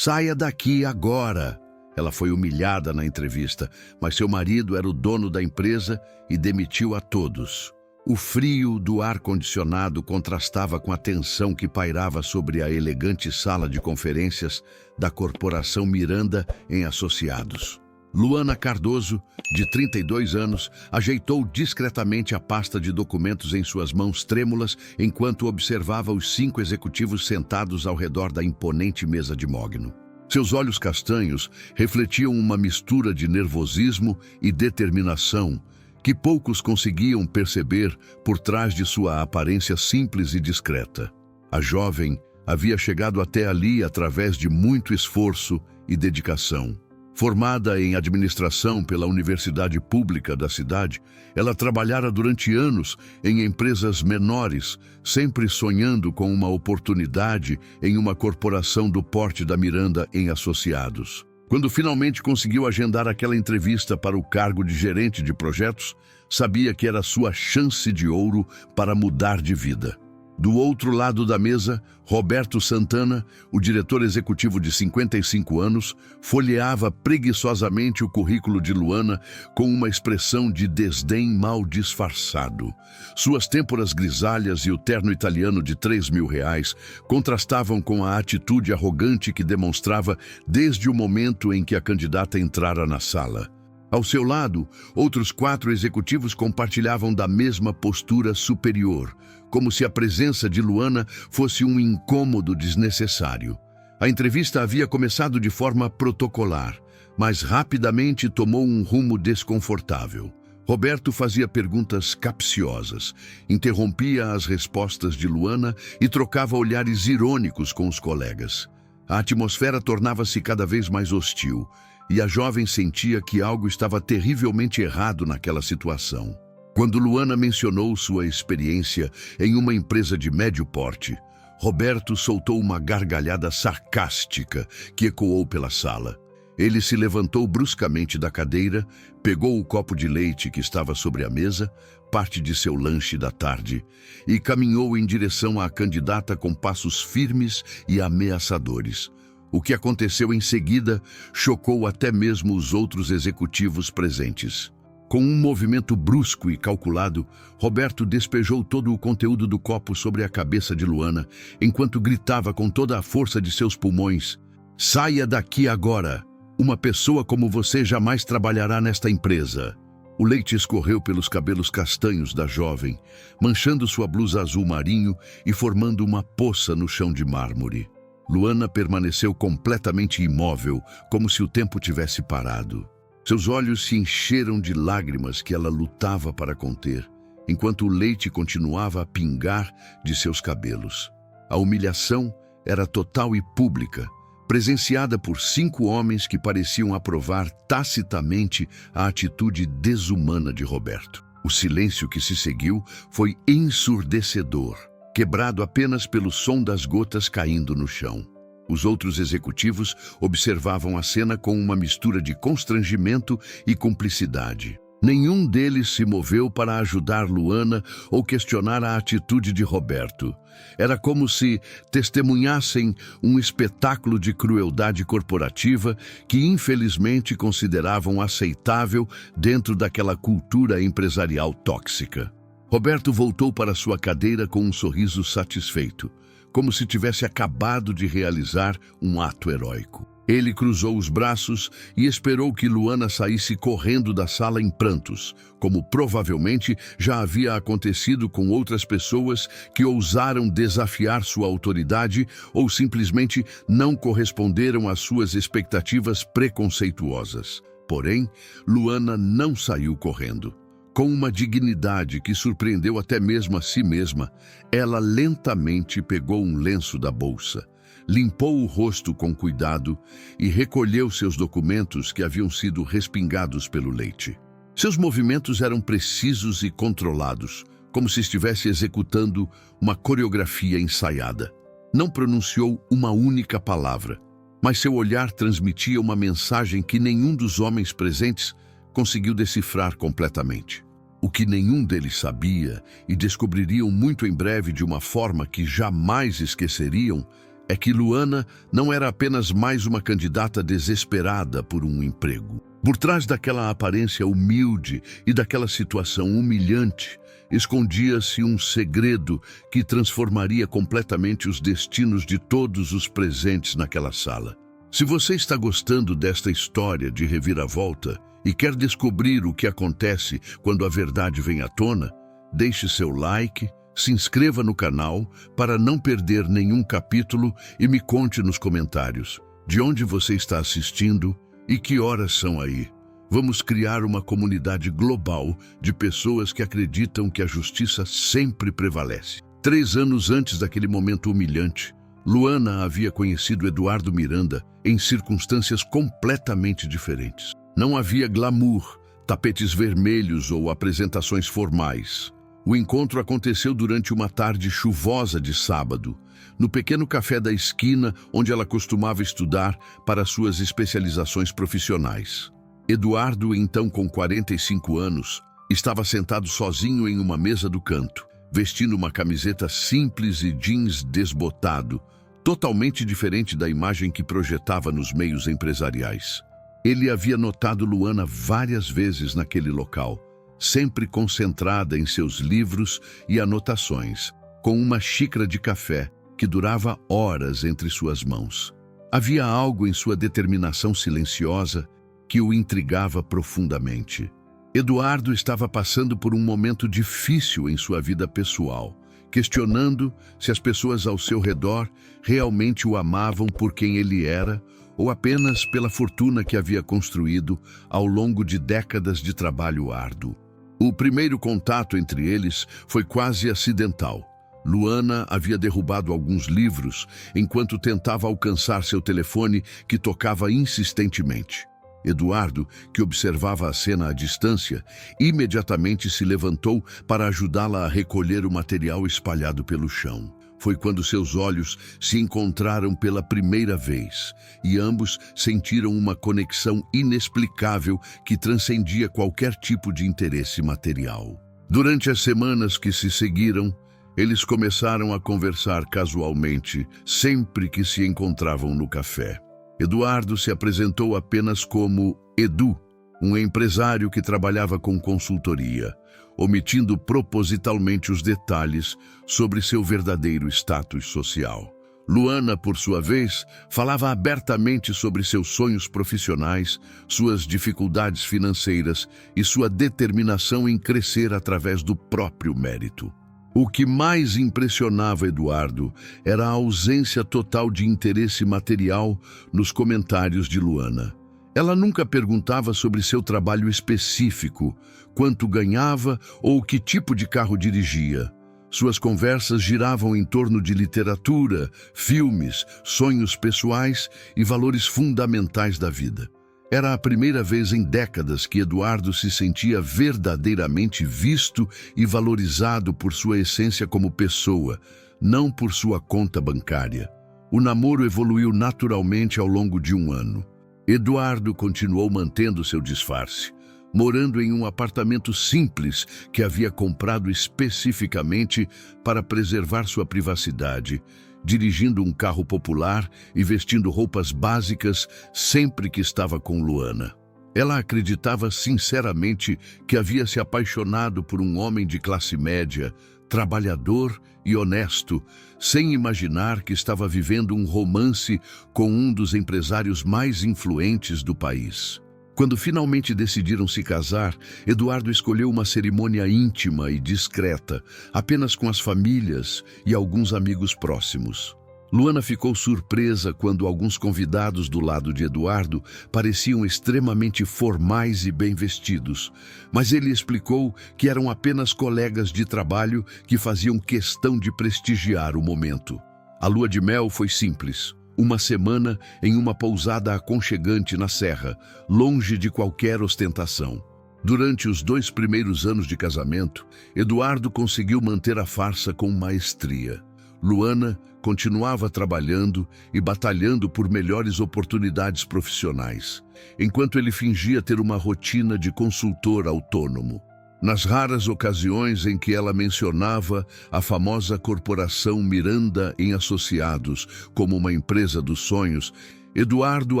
Saia daqui agora! Ela foi humilhada na entrevista, mas seu marido era o dono da empresa e demitiu a todos. O frio do ar-condicionado contrastava com a tensão que pairava sobre a elegante sala de conferências da corporação Miranda em Associados. Luana Cardoso, de 32 anos, ajeitou discretamente a pasta de documentos em suas mãos trêmulas enquanto observava os 5 executivos sentados ao redor da imponente mesa de mogno. Seus olhos castanhos refletiam uma mistura de nervosismo e determinação que poucos conseguiam perceber por trás de sua aparência simples e discreta. A jovem havia chegado até ali através de muito esforço e dedicação. Formada em administração pela Universidade Pública da cidade, ela trabalhara durante anos em empresas menores, sempre sonhando com uma oportunidade em uma corporação do porte da Miranda em Associados. Quando finalmente conseguiu agendar aquela entrevista para o cargo de gerente de projetos, sabia que era sua chance de ouro para mudar de vida. Do outro lado da mesa, Roberto Santana, o diretor executivo de 55 anos, folheava preguiçosamente o currículo de Luana com uma expressão de desdém mal disfarçado. Suas têmporas grisalhas e o terno italiano de R$ 3.000 contrastavam com a atitude arrogante que demonstrava desde o momento em que a candidata entrara na sala. Ao seu lado, outros 4 executivos compartilhavam da mesma postura superior, como se a presença de Luana fosse um incômodo desnecessário. A entrevista havia começado de forma protocolar, mas rapidamente tomou um rumo desconfortável. Roberto fazia perguntas capciosas, interrompia as respostas de Luana e trocava olhares irônicos com os colegas. A atmosfera tornava-se cada vez mais hostil, e a jovem sentia que algo estava terrivelmente errado naquela situação. Quando Luana mencionou sua experiência em uma empresa de médio porte, Roberto soltou uma gargalhada sarcástica que ecoou pela sala. Ele se levantou bruscamente da cadeira, pegou o copo de leite que estava sobre a mesa, parte de seu lanche da tarde, e caminhou em direção à candidata com passos firmes e ameaçadores. O que aconteceu em seguida chocou até mesmo os outros executivos presentes. Com um movimento brusco e calculado, Roberto despejou todo o conteúdo do copo sobre a cabeça de Luana, enquanto gritava com toda a força de seus pulmões: "Saia daqui agora! Uma pessoa como você jamais trabalhará nesta empresa." O leite escorreu pelos cabelos castanhos da jovem, manchando sua blusa azul marinho e formando uma poça no chão de mármore. Luana permaneceu completamente imóvel, como se o tempo tivesse parado. Seus olhos se encheram de lágrimas que ela lutava para conter, enquanto o leite continuava a pingar de seus cabelos. A humilhação era total e pública, presenciada por 5 homens que pareciam aprovar tacitamente a atitude desumana de Roberto. O silêncio que se seguiu foi ensurdecedor, quebrado apenas pelo som das gotas caindo no chão. Os outros executivos observavam a cena com uma mistura de constrangimento e cumplicidade. Nenhum deles se moveu para ajudar Luana ou questionar a atitude de Roberto. Era como se testemunhassem um espetáculo de crueldade corporativa que infelizmente consideravam aceitável dentro daquela cultura empresarial tóxica. Roberto voltou para sua cadeira com um sorriso satisfeito, como se tivesse acabado de realizar um ato heróico. Ele cruzou os braços e esperou que Luana saísse correndo da sala em prantos, como provavelmente já havia acontecido com outras pessoas que ousaram desafiar sua autoridade ou simplesmente não corresponderam às suas expectativas preconceituosas. Porém, Luana não saiu correndo. Com uma dignidade que surpreendeu até mesmo a si mesma, ela lentamente pegou um lenço da bolsa, limpou o rosto com cuidado e recolheu seus documentos que haviam sido respingados pelo leite. Seus movimentos eram precisos e controlados, como se estivesse executando uma coreografia ensaiada. Não pronunciou uma única palavra, mas seu olhar transmitia uma mensagem que nenhum dos homens presentes conseguiu decifrar completamente. O que nenhum deles sabia, e descobririam muito em breve de uma forma que jamais esqueceriam, é que Luana não era apenas mais uma candidata desesperada por um emprego. Por trás daquela aparência humilde e daquela situação humilhante, escondia-se um segredo que transformaria completamente os destinos de todos os presentes naquela sala. Se você está gostando desta história de reviravolta e quer descobrir o que acontece quando a verdade vem à tona, deixe seu like, se inscreva no canal para não perder nenhum capítulo e me conte nos comentários de onde você está assistindo e que horas são aí. Vamos criar uma comunidade global de pessoas que acreditam que a justiça sempre prevalece. 3 anos antes daquele momento humilhante, Luana havia conhecido Eduardo Miranda em circunstâncias completamente diferentes. Não havia glamour, tapetes vermelhos ou apresentações formais. O encontro aconteceu durante uma tarde chuvosa de sábado, no pequeno café da esquina onde ela costumava estudar para suas especializações profissionais. Eduardo, então com 45 anos, estava sentado sozinho em uma mesa do canto, vestindo uma camiseta simples e jeans desbotado, totalmente diferente da imagem que projetava nos meios empresariais. Ele havia notado Luana várias vezes naquele local, sempre concentrada em seus livros e anotações, com uma xícara de café que durava horas entre suas mãos. Havia algo em sua determinação silenciosa que o intrigava profundamente. Eduardo estava passando por um momento difícil em sua vida pessoal, questionando se as pessoas ao seu redor realmente o amavam por quem ele era ou apenas pela fortuna que havia construído ao longo de décadas de trabalho árduo. O primeiro contato entre eles foi quase acidental. Luana havia derrubado alguns livros enquanto tentava alcançar seu telefone que tocava insistentemente. Eduardo, que observava a cena à distância, imediatamente se levantou para ajudá-la a recolher o material espalhado pelo chão. Foi quando seus olhos se encontraram pela primeira vez e ambos sentiram uma conexão inexplicável que transcendia qualquer tipo de interesse material. Durante as semanas que se seguiram, eles começaram a conversar casualmente sempre que se encontravam no café. Eduardo se apresentou apenas como Edu, um empresário que trabalhava com consultoria, omitindo propositalmente os detalhes sobre seu verdadeiro status social. Luana, por sua vez, falava abertamente sobre seus sonhos profissionais, suas dificuldades financeiras e sua determinação em crescer através do próprio mérito. O que mais impressionava Eduardo era a ausência total de interesse material nos comentários de Luana. Ela nunca perguntava sobre seu trabalho específico, quanto ganhava ou que tipo de carro dirigia. Suas conversas giravam em torno de literatura, filmes, sonhos pessoais e valores fundamentais da vida. Era a primeira vez em décadas que Eduardo se sentia verdadeiramente visto e valorizado por sua essência como pessoa, não por sua conta bancária. O namoro evoluiu naturalmente ao longo de 1 ano. Eduardo continuou mantendo seu disfarce, morando em um apartamento simples que havia comprado especificamente para preservar sua privacidade, dirigindo um carro popular e vestindo roupas básicas sempre que estava com Luana. Ela acreditava sinceramente que havia se apaixonado por um homem de classe média, trabalhador e honesto, sem imaginar que estava vivendo um romance com um dos empresários mais influentes do país. Quando finalmente decidiram se casar, Eduardo escolheu uma cerimônia íntima e discreta, apenas com as famílias e alguns amigos próximos. Luana ficou surpresa quando alguns convidados do lado de Eduardo pareciam extremamente formais e bem vestidos, mas ele explicou que eram apenas colegas de trabalho que faziam questão de prestigiar o momento. A lua de mel foi simples. Uma semana em uma pousada aconchegante na serra, longe de qualquer ostentação. Durante os 2 primeiros anos de casamento, Eduardo conseguiu manter a farsa com maestria. Luana continuava trabalhando e batalhando por melhores oportunidades profissionais, enquanto ele fingia ter uma rotina de consultor autônomo. Nas raras ocasiões em que ela mencionava a famosa corporação Miranda em Associados como uma empresa dos sonhos, Eduardo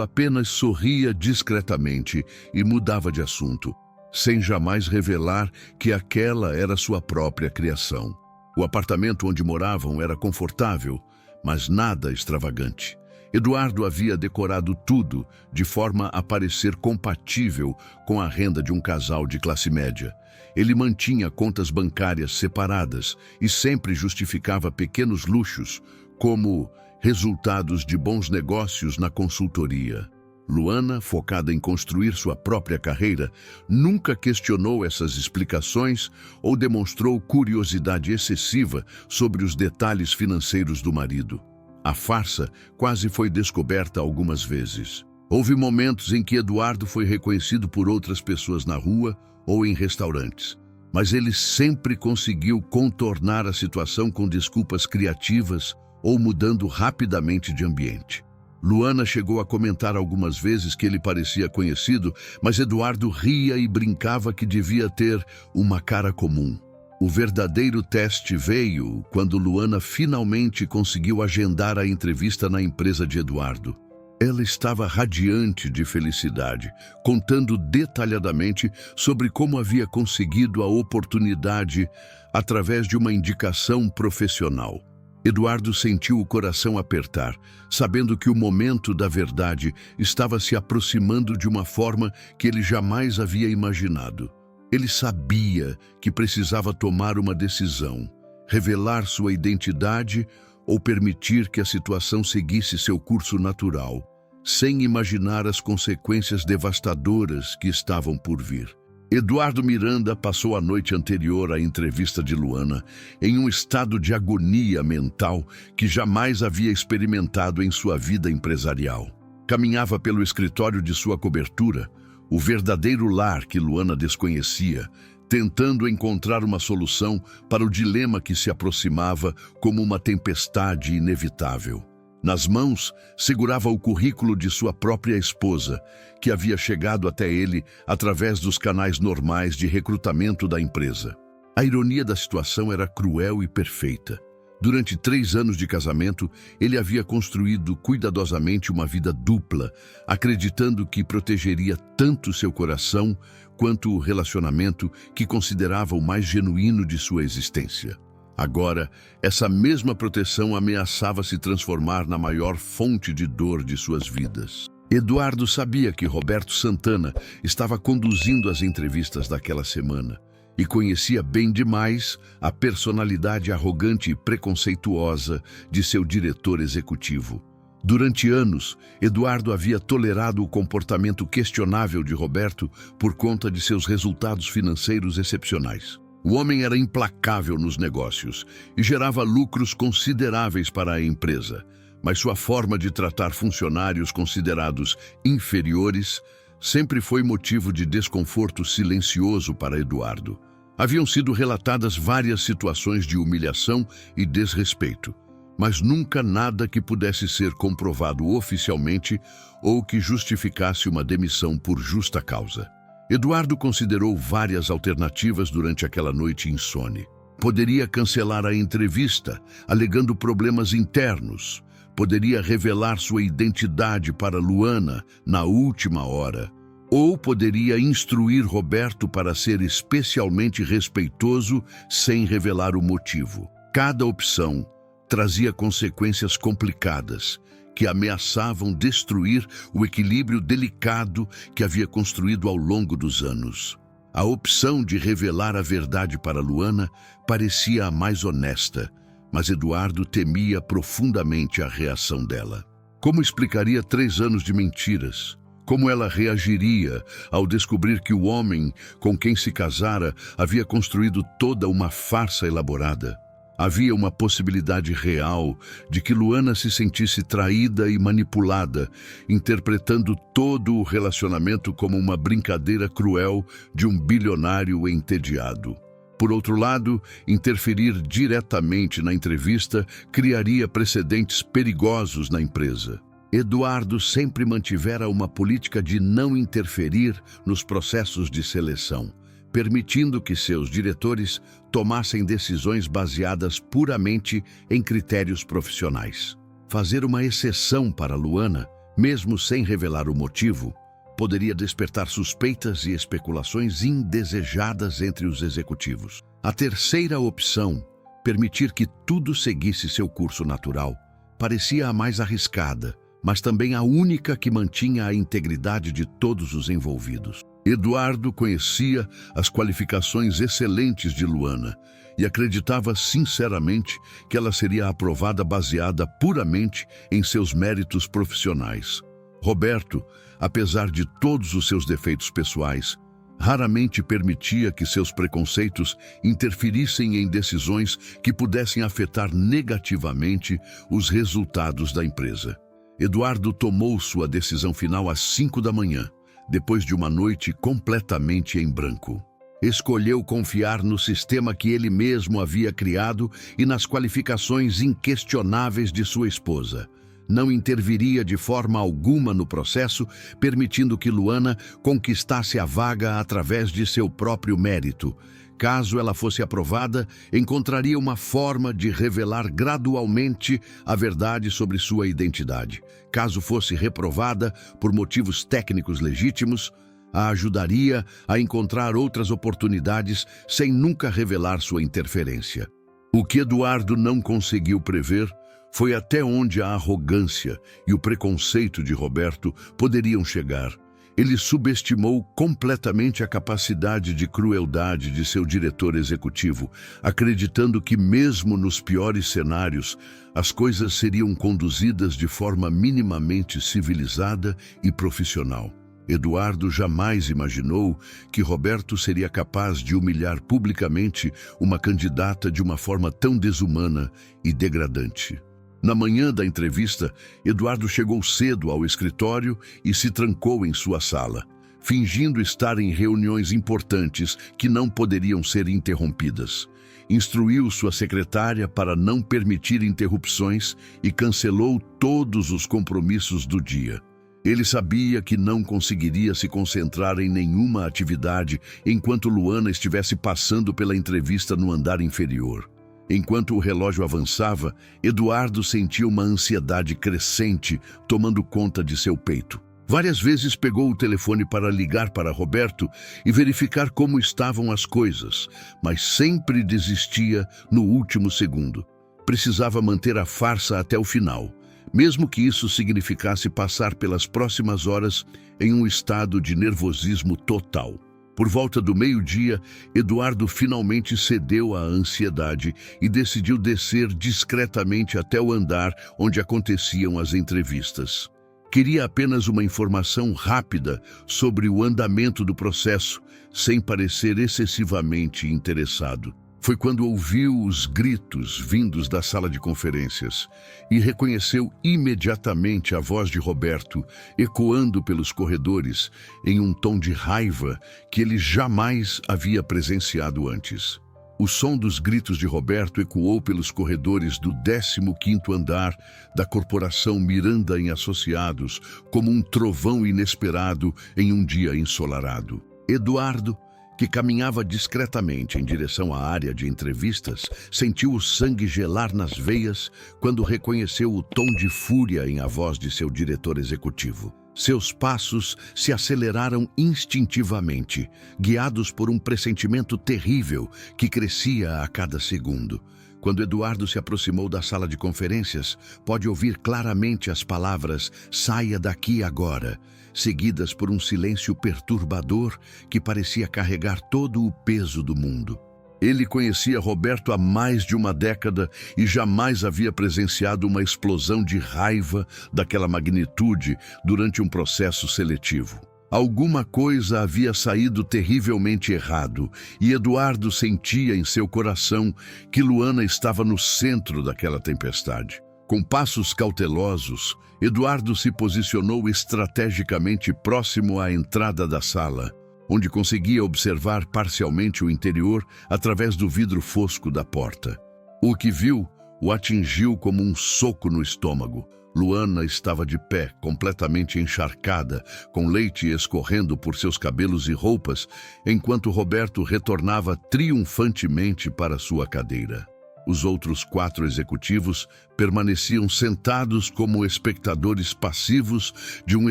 apenas sorria discretamente e mudava de assunto, sem jamais revelar que aquela era sua própria criação. O apartamento onde moravam era confortável, mas nada extravagante. Eduardo havia decorado tudo de forma a parecer compatível com a renda de um casal de classe média. Ele mantinha contas bancárias separadas e sempre justificava pequenos luxos como resultados de bons negócios na consultoria. Luana, focada em construir sua própria carreira, nunca questionou essas explicações ou demonstrou curiosidade excessiva sobre os detalhes financeiros do marido. A farsa quase foi descoberta algumas vezes. Houve momentos em que Eduardo foi reconhecido por outras pessoas na rua ou em restaurantes, mas ele sempre conseguiu contornar a situação com desculpas criativas ou mudando rapidamente de ambiente. Luana chegou a comentar algumas vezes que ele parecia conhecido, mas Eduardo ria e brincava que devia ter uma cara comum. O verdadeiro teste veio quando Luana finalmente conseguiu agendar a entrevista na empresa de Eduardo. Ela estava radiante de felicidade, contando detalhadamente sobre como havia conseguido a oportunidade através de uma indicação profissional. Eduardo sentiu o coração apertar, sabendo que o momento da verdade estava se aproximando de uma forma que ele jamais havia imaginado. Ele sabia que precisava tomar uma decisão, revelar sua identidade ou permitir que a situação seguisse seu curso natural, sem imaginar as consequências devastadoras que estavam por vir. Eduardo Miranda passou a noite anterior à entrevista de Luana em um estado de agonia mental que jamais havia experimentado em sua vida empresarial. Caminhava pelo escritório de sua cobertura, o verdadeiro lar que Luana desconhecia, tentando encontrar uma solução para o dilema que se aproximava como uma tempestade inevitável. Nas mãos, segurava o currículo de sua própria esposa, que havia chegado até ele através dos canais normais de recrutamento da empresa. A ironia da situação era cruel e perfeita. Durante 3 anos de casamento, ele havia construído cuidadosamente uma vida dupla, acreditando que protegeria tanto seu coração quanto o relacionamento que considerava o mais genuíno de sua existência. Agora, essa mesma proteção ameaçava se transformar na maior fonte de dor de suas vidas. Eduardo sabia que Roberto Santana estava conduzindo as entrevistas daquela semana e conhecia bem demais a personalidade arrogante e preconceituosa de seu diretor executivo. Durante anos, Eduardo havia tolerado o comportamento questionável de Roberto por conta de seus resultados financeiros excepcionais. O homem era implacável nos negócios e gerava lucros consideráveis para a empresa, mas sua forma de tratar funcionários considerados inferiores sempre foi motivo de desconforto silencioso para Eduardo. Haviam sido relatadas várias situações de humilhação e desrespeito, mas nunca nada que pudesse ser comprovado oficialmente ou que justificasse uma demissão por justa causa. Eduardo considerou várias alternativas durante aquela noite insone. Poderia cancelar a entrevista, alegando problemas internos. Poderia revelar sua identidade para Luana na última hora. Ou poderia instruir Roberto para ser especialmente respeitoso sem revelar o motivo. Cada opção trazia consequências complicadas, que ameaçavam destruir o equilíbrio delicado que havia construído ao longo dos anos. A opção de revelar a verdade para Luana parecia a mais honesta, mas Eduardo temia profundamente a reação dela. Como explicaria 3 anos de mentiras? Como ela reagiria ao descobrir que o homem com quem se casara havia construído toda uma farsa elaborada? Havia uma possibilidade real de que Luana se sentisse traída e manipulada, interpretando todo o relacionamento como uma brincadeira cruel de um bilionário entediado. Por outro lado, interferir diretamente na entrevista criaria precedentes perigosos na empresa. Eduardo sempre mantivera uma política de não interferir nos processos de seleção, permitindo que seus diretores tomassem decisões baseadas puramente em critérios profissionais. Fazer uma exceção para Luana, mesmo sem revelar o motivo, poderia despertar suspeitas e especulações indesejadas entre os executivos. A terceira opção, permitir que tudo seguisse seu curso natural, parecia a mais arriscada, mas também a única que mantinha a integridade de todos os envolvidos. Eduardo conhecia as qualificações excelentes de Luana e acreditava sinceramente que ela seria aprovada baseada puramente em seus méritos profissionais. Roberto, apesar de todos os seus defeitos pessoais, raramente permitia que seus preconceitos interferissem em decisões que pudessem afetar negativamente os resultados da empresa. Eduardo tomou sua decisão final às 5 da manhã, depois de uma noite completamente em branco. Escolheu confiar no sistema que ele mesmo havia criado e nas qualificações inquestionáveis de sua esposa. Não interviria de forma alguma no processo, permitindo que Luana conquistasse a vaga através de seu próprio mérito. Caso ela fosse aprovada, encontraria uma forma de revelar gradualmente a verdade sobre sua identidade. Caso fosse reprovada por motivos técnicos legítimos, a ajudaria a encontrar outras oportunidades sem nunca revelar sua interferência. O que Eduardo não conseguiu prever foi até onde a arrogância e o preconceito de Roberto poderiam chegar. Ele subestimou completamente a capacidade de crueldade de seu diretor executivo, acreditando que mesmo nos piores cenários, as coisas seriam conduzidas de forma minimamente civilizada e profissional. Eduardo jamais imaginou que Roberto seria capaz de humilhar publicamente uma candidata de uma forma tão desumana e degradante. Na manhã da entrevista, Eduardo chegou cedo ao escritório e se trancou em sua sala, fingindo estar em reuniões importantes que não poderiam ser interrompidas. Instruiu sua secretária para não permitir interrupções e cancelou todos os compromissos do dia. Ele sabia que não conseguiria se concentrar em nenhuma atividade enquanto Luana estivesse passando pela entrevista no andar inferior. Enquanto o relógio avançava, Eduardo sentia uma ansiedade crescente tomando conta de seu peito. Várias vezes pegou o telefone para ligar para Roberto e verificar como estavam as coisas, mas sempre desistia no último segundo. Precisava manter a farsa até o final, mesmo que isso significasse passar pelas próximas horas em um estado de nervosismo total. Por volta do meio-dia, Eduardo finalmente cedeu à ansiedade e decidiu descer discretamente até o andar onde aconteciam as entrevistas. Queria apenas uma informação rápida sobre o andamento do processo, sem parecer excessivamente interessado. Foi quando ouviu os gritos vindos da sala de conferências e reconheceu imediatamente a voz de Roberto ecoando pelos corredores em um tom de raiva que ele jamais havia presenciado antes. O som dos gritos de Roberto ecoou pelos corredores do 15º andar da corporação Miranda em Associados como um trovão inesperado em um dia ensolarado. Eduardo, que caminhava discretamente em direção à área de entrevistas, sentiu o sangue gelar nas veias quando reconheceu o tom de fúria em a voz de seu diretor executivo. Seus passos se aceleraram instintivamente, guiados por um pressentimento terrível que crescia a cada segundo. Quando Eduardo se aproximou da sala de conferências, pôde ouvir claramente as palavras "saia daqui agora", seguidas por um silêncio perturbador que parecia carregar todo o peso do mundo. Ele conhecia Roberto há mais de uma década e jamais havia presenciado uma explosão de raiva daquela magnitude durante um processo seletivo. Alguma coisa havia saído terrivelmente errado e Eduardo sentia em seu coração que Luana estava no centro daquela tempestade. Com passos cautelosos, Eduardo se posicionou estrategicamente próximo à entrada da sala, onde conseguia observar parcialmente o interior através do vidro fosco da porta. O que viu o atingiu como um soco no estômago. Luana estava de pé, completamente encharcada, com leite escorrendo por seus cabelos e roupas, enquanto Roberto retornava triunfantemente para sua cadeira. Os outros 4 executivos permaneciam sentados como espectadores passivos de um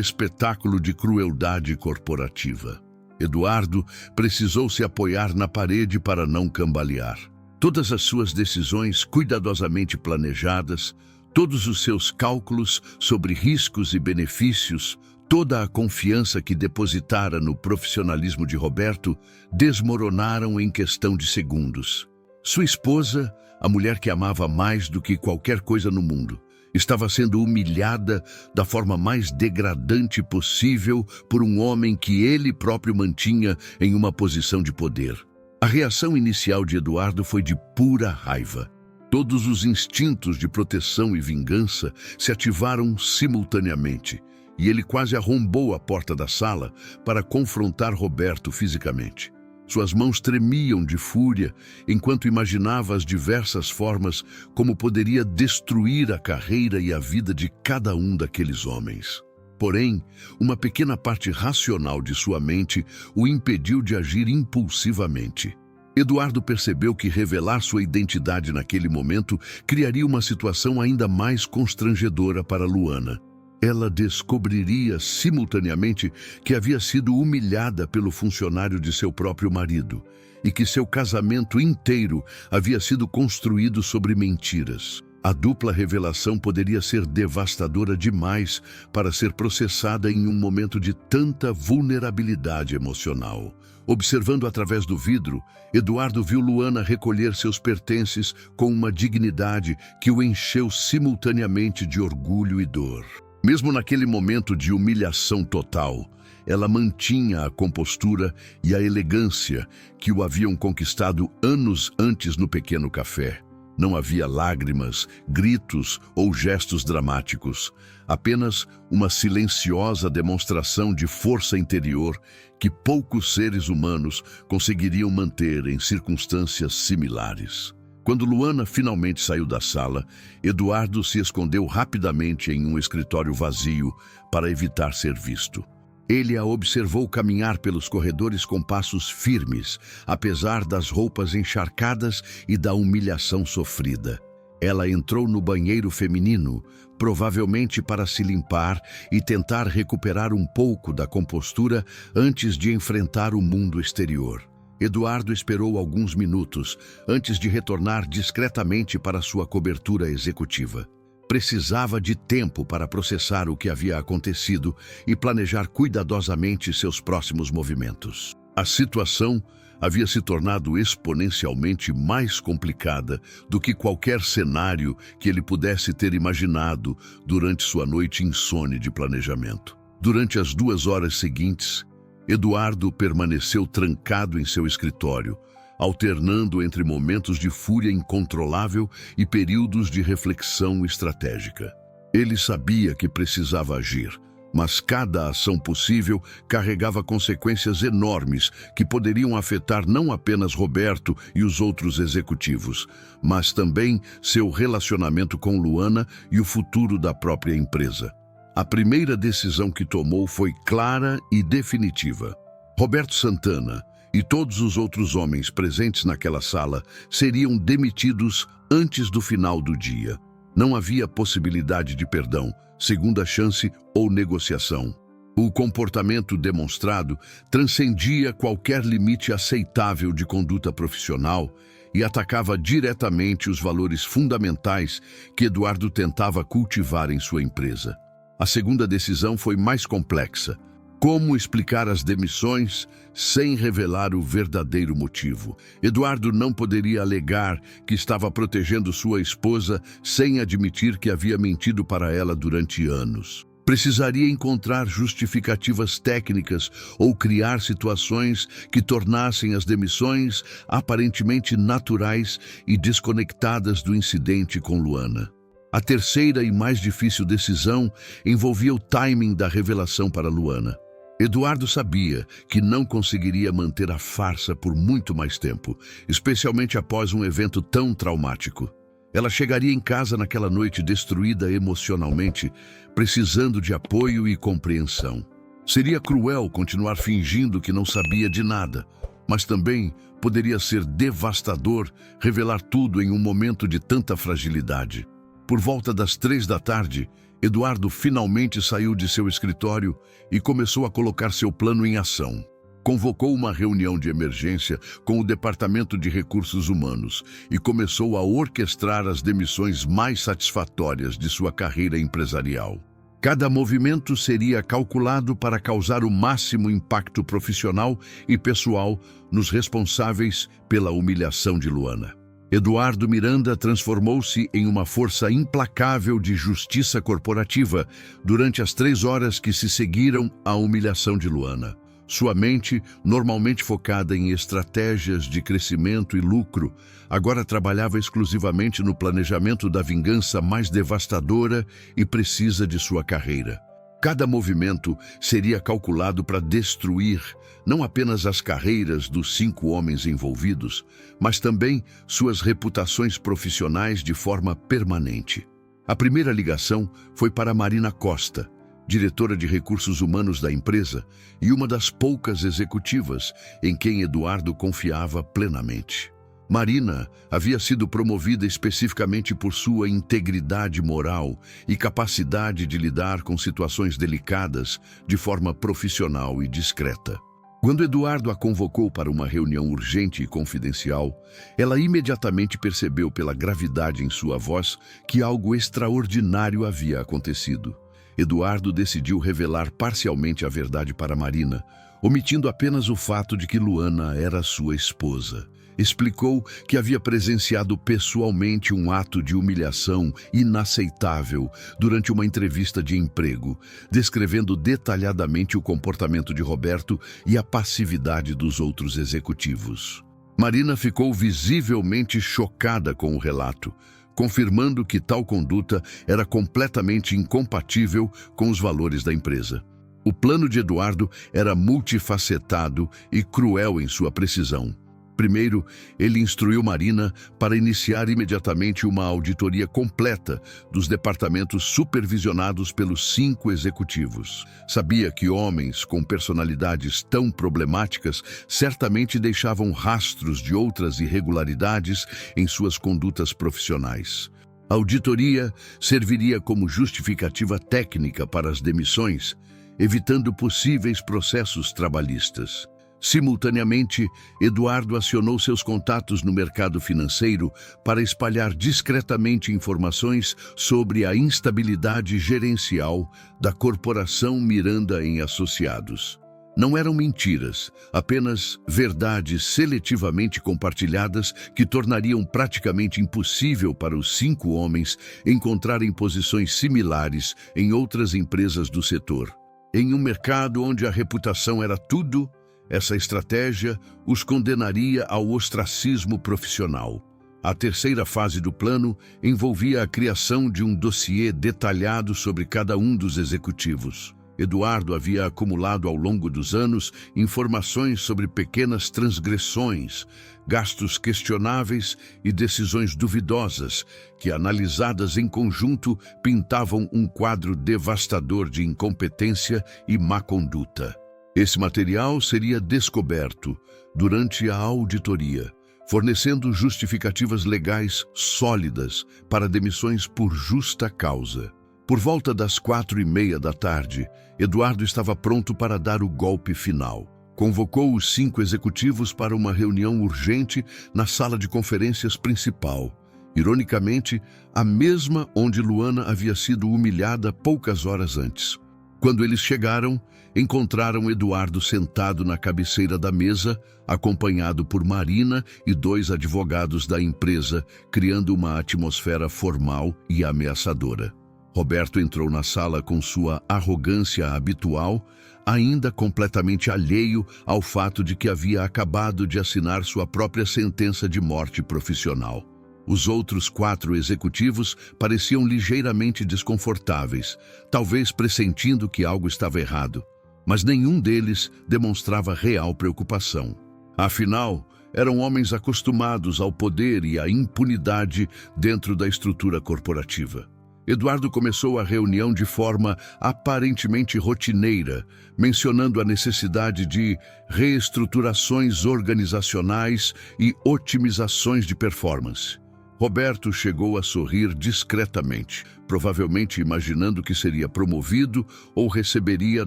espetáculo de crueldade corporativa. Eduardo precisou se apoiar na parede para não cambalear. Todas as suas decisões cuidadosamente planejadas, todos os seus cálculos sobre riscos e benefícios, toda a confiança que depositara no profissionalismo de Roberto, desmoronaram em questão de segundos. Sua esposa, a mulher que amava mais do que qualquer coisa no mundo, estava sendo humilhada da forma mais degradante possível por um homem que ele próprio mantinha em uma posição de poder. A reação inicial de Eduardo foi de pura raiva. Todos os instintos de proteção e vingança se ativaram simultaneamente, e ele quase arrombou a porta da sala para confrontar Roberto fisicamente. Suas mãos tremiam de fúria enquanto imaginava as diversas formas como poderia destruir a carreira e a vida de cada um daqueles homens. Porém, uma pequena parte racional de sua mente o impediu de agir impulsivamente. Eduardo percebeu que revelar sua identidade naquele momento criaria uma situação ainda mais constrangedora para Luana. Ela descobriria simultaneamente que havia sido humilhada pelo funcionário de seu próprio marido e que seu casamento inteiro havia sido construído sobre mentiras. A dupla revelação poderia ser devastadora demais para ser processada em um momento de tanta vulnerabilidade emocional. Observando através do vidro, Eduardo viu Luana recolher seus pertences com uma dignidade que o encheu simultaneamente de orgulho e dor. Mesmo naquele momento de humilhação total, ela mantinha a compostura e a elegância que o haviam conquistado anos antes no pequeno café. Não havia lágrimas, gritos ou gestos dramáticos, apenas uma silenciosa demonstração de força interior que poucos seres humanos conseguiriam manter em circunstâncias similares. Quando Luana finalmente saiu da sala, Eduardo se escondeu rapidamente em um escritório vazio para evitar ser visto. Ele a observou caminhar pelos corredores com passos firmes, apesar das roupas encharcadas e da humilhação sofrida. Ela entrou no banheiro feminino, provavelmente para se limpar e tentar recuperar um pouco da compostura antes de enfrentar o mundo exterior. Eduardo esperou alguns minutos antes de retornar discretamente para sua cobertura executiva. Precisava de tempo para processar o que havia acontecido e planejar cuidadosamente seus próximos movimentos. A situação havia se tornado exponencialmente mais complicada do que qualquer cenário que ele pudesse ter imaginado durante sua noite insone de planejamento. Durante as 2 horas seguintes, Eduardo permaneceu trancado em seu escritório, alternando entre momentos de fúria incontrolável e períodos de reflexão estratégica. Ele sabia que precisava agir, mas cada ação possível carregava consequências enormes que poderiam afetar não apenas Roberto e os outros executivos, mas também seu relacionamento com Luana e o futuro da própria empresa. A primeira decisão que tomou foi clara e definitiva. Roberto Santana e todos os outros homens presentes naquela sala seriam demitidos antes do final do dia. Não havia possibilidade de perdão, segunda chance ou negociação. O comportamento demonstrado transcendia qualquer limite aceitável de conduta profissional e atacava diretamente os valores fundamentais que Eduardo tentava cultivar em sua empresa. A segunda decisão foi mais complexa. Como explicar as demissões sem revelar o verdadeiro motivo? Eduardo não poderia alegar que estava protegendo sua esposa sem admitir que havia mentido para ela durante anos. Precisaria encontrar justificativas técnicas ou criar situações que tornassem as demissões aparentemente naturais e desconectadas do incidente com Luana. A terceira e mais difícil decisão envolvia o timing da revelação para Luana. Eduardo sabia que não conseguiria manter a farsa por muito mais tempo, especialmente após um evento tão traumático. Ela chegaria em casa naquela noite destruída emocionalmente, precisando de apoio e compreensão. Seria cruel continuar fingindo que não sabia de nada, mas também poderia ser devastador revelar tudo em um momento de tanta fragilidade. Por volta das 3 da tarde, Eduardo finalmente saiu de seu escritório e começou a colocar seu plano em ação. Convocou uma reunião de emergência com o Departamento de Recursos Humanos e começou a orquestrar as demissões mais satisfatórias de sua carreira empresarial. Cada movimento seria calculado para causar o máximo impacto profissional e pessoal nos responsáveis pela humilhação de Luana. Eduardo Miranda transformou-se em uma força implacável de justiça corporativa durante as 3 horas que se seguiram à humilhação de Luana. Sua mente, normalmente focada em estratégias de crescimento e lucro, agora trabalhava exclusivamente no planejamento da vingança mais devastadora e precisa de sua carreira. Cada movimento seria calculado para destruir não apenas as carreiras dos 5 homens envolvidos, mas também suas reputações profissionais de forma permanente. A primeira ligação foi para Marina Costa, diretora de recursos humanos da empresa e uma das poucas executivas em quem Eduardo confiava plenamente. Marina havia sido promovida especificamente por sua integridade moral e capacidade de lidar com situações delicadas de forma profissional e discreta. Quando Eduardo a convocou para uma reunião urgente e confidencial, ela imediatamente percebeu pela gravidade em sua voz que algo extraordinário havia acontecido. Eduardo decidiu revelar parcialmente a verdade para Marina, omitindo apenas o fato de que Luana era sua esposa. Explicou que havia presenciado pessoalmente um ato de humilhação inaceitável durante uma entrevista de emprego, descrevendo detalhadamente o comportamento de Roberto e a passividade dos outros executivos. Marina ficou visivelmente chocada com o relato, confirmando que tal conduta era completamente incompatível com os valores da empresa. O plano de Eduardo era multifacetado e cruel em sua precisão. Primeiro, ele instruiu Marina para iniciar imediatamente uma auditoria completa dos departamentos supervisionados pelos 5 executivos. Sabia que homens com personalidades tão problemáticas certamente deixavam rastros de outras irregularidades em suas condutas profissionais. A auditoria serviria como justificativa técnica para as demissões, evitando possíveis processos trabalhistas. Simultaneamente, Eduardo acionou seus contatos no mercado financeiro para espalhar discretamente informações sobre a instabilidade gerencial da corporação Miranda em Associados. Não eram mentiras, apenas verdades seletivamente compartilhadas que tornariam praticamente impossível para os 5 homens encontrarem posições similares em outras empresas do setor. Em um mercado onde a reputação era tudo, essa estratégia os condenaria ao ostracismo profissional. A terceira fase do plano envolvia a criação de um dossiê detalhado sobre cada um dos executivos. Eduardo havia acumulado ao longo dos anos informações sobre pequenas transgressões, gastos questionáveis e decisões duvidosas que, analisadas em conjunto, pintavam um quadro devastador de incompetência e má conduta. Esse material seria descoberto durante a auditoria, fornecendo justificativas legais sólidas para demissões por justa causa. Por volta das 4:30 da tarde, Eduardo estava pronto para dar o golpe final. Convocou os 5 executivos para uma reunião urgente na sala de conferências principal. Ironicamente, a mesma onde Luana havia sido humilhada poucas horas antes. Quando eles chegaram, encontraram Eduardo sentado na cabeceira da mesa, acompanhado por Marina e 2 advogados da empresa, criando uma atmosfera formal e ameaçadora. Roberto entrou na sala com sua arrogância habitual, ainda completamente alheio ao fato de que havia acabado de assinar sua própria sentença de morte profissional. Os outros 4 executivos pareciam ligeiramente desconfortáveis, talvez pressentindo que algo estava errado, mas nenhum deles demonstrava real preocupação. Afinal, Eram homens acostumados ao poder e à impunidade dentro da estrutura corporativa. Eduardo começou a reunião de forma aparentemente rotineira, mencionando a necessidade de reestruturações organizacionais e otimizações de performance. Roberto chegou a sorrir discretamente, provavelmente imaginando que seria promovido ou receberia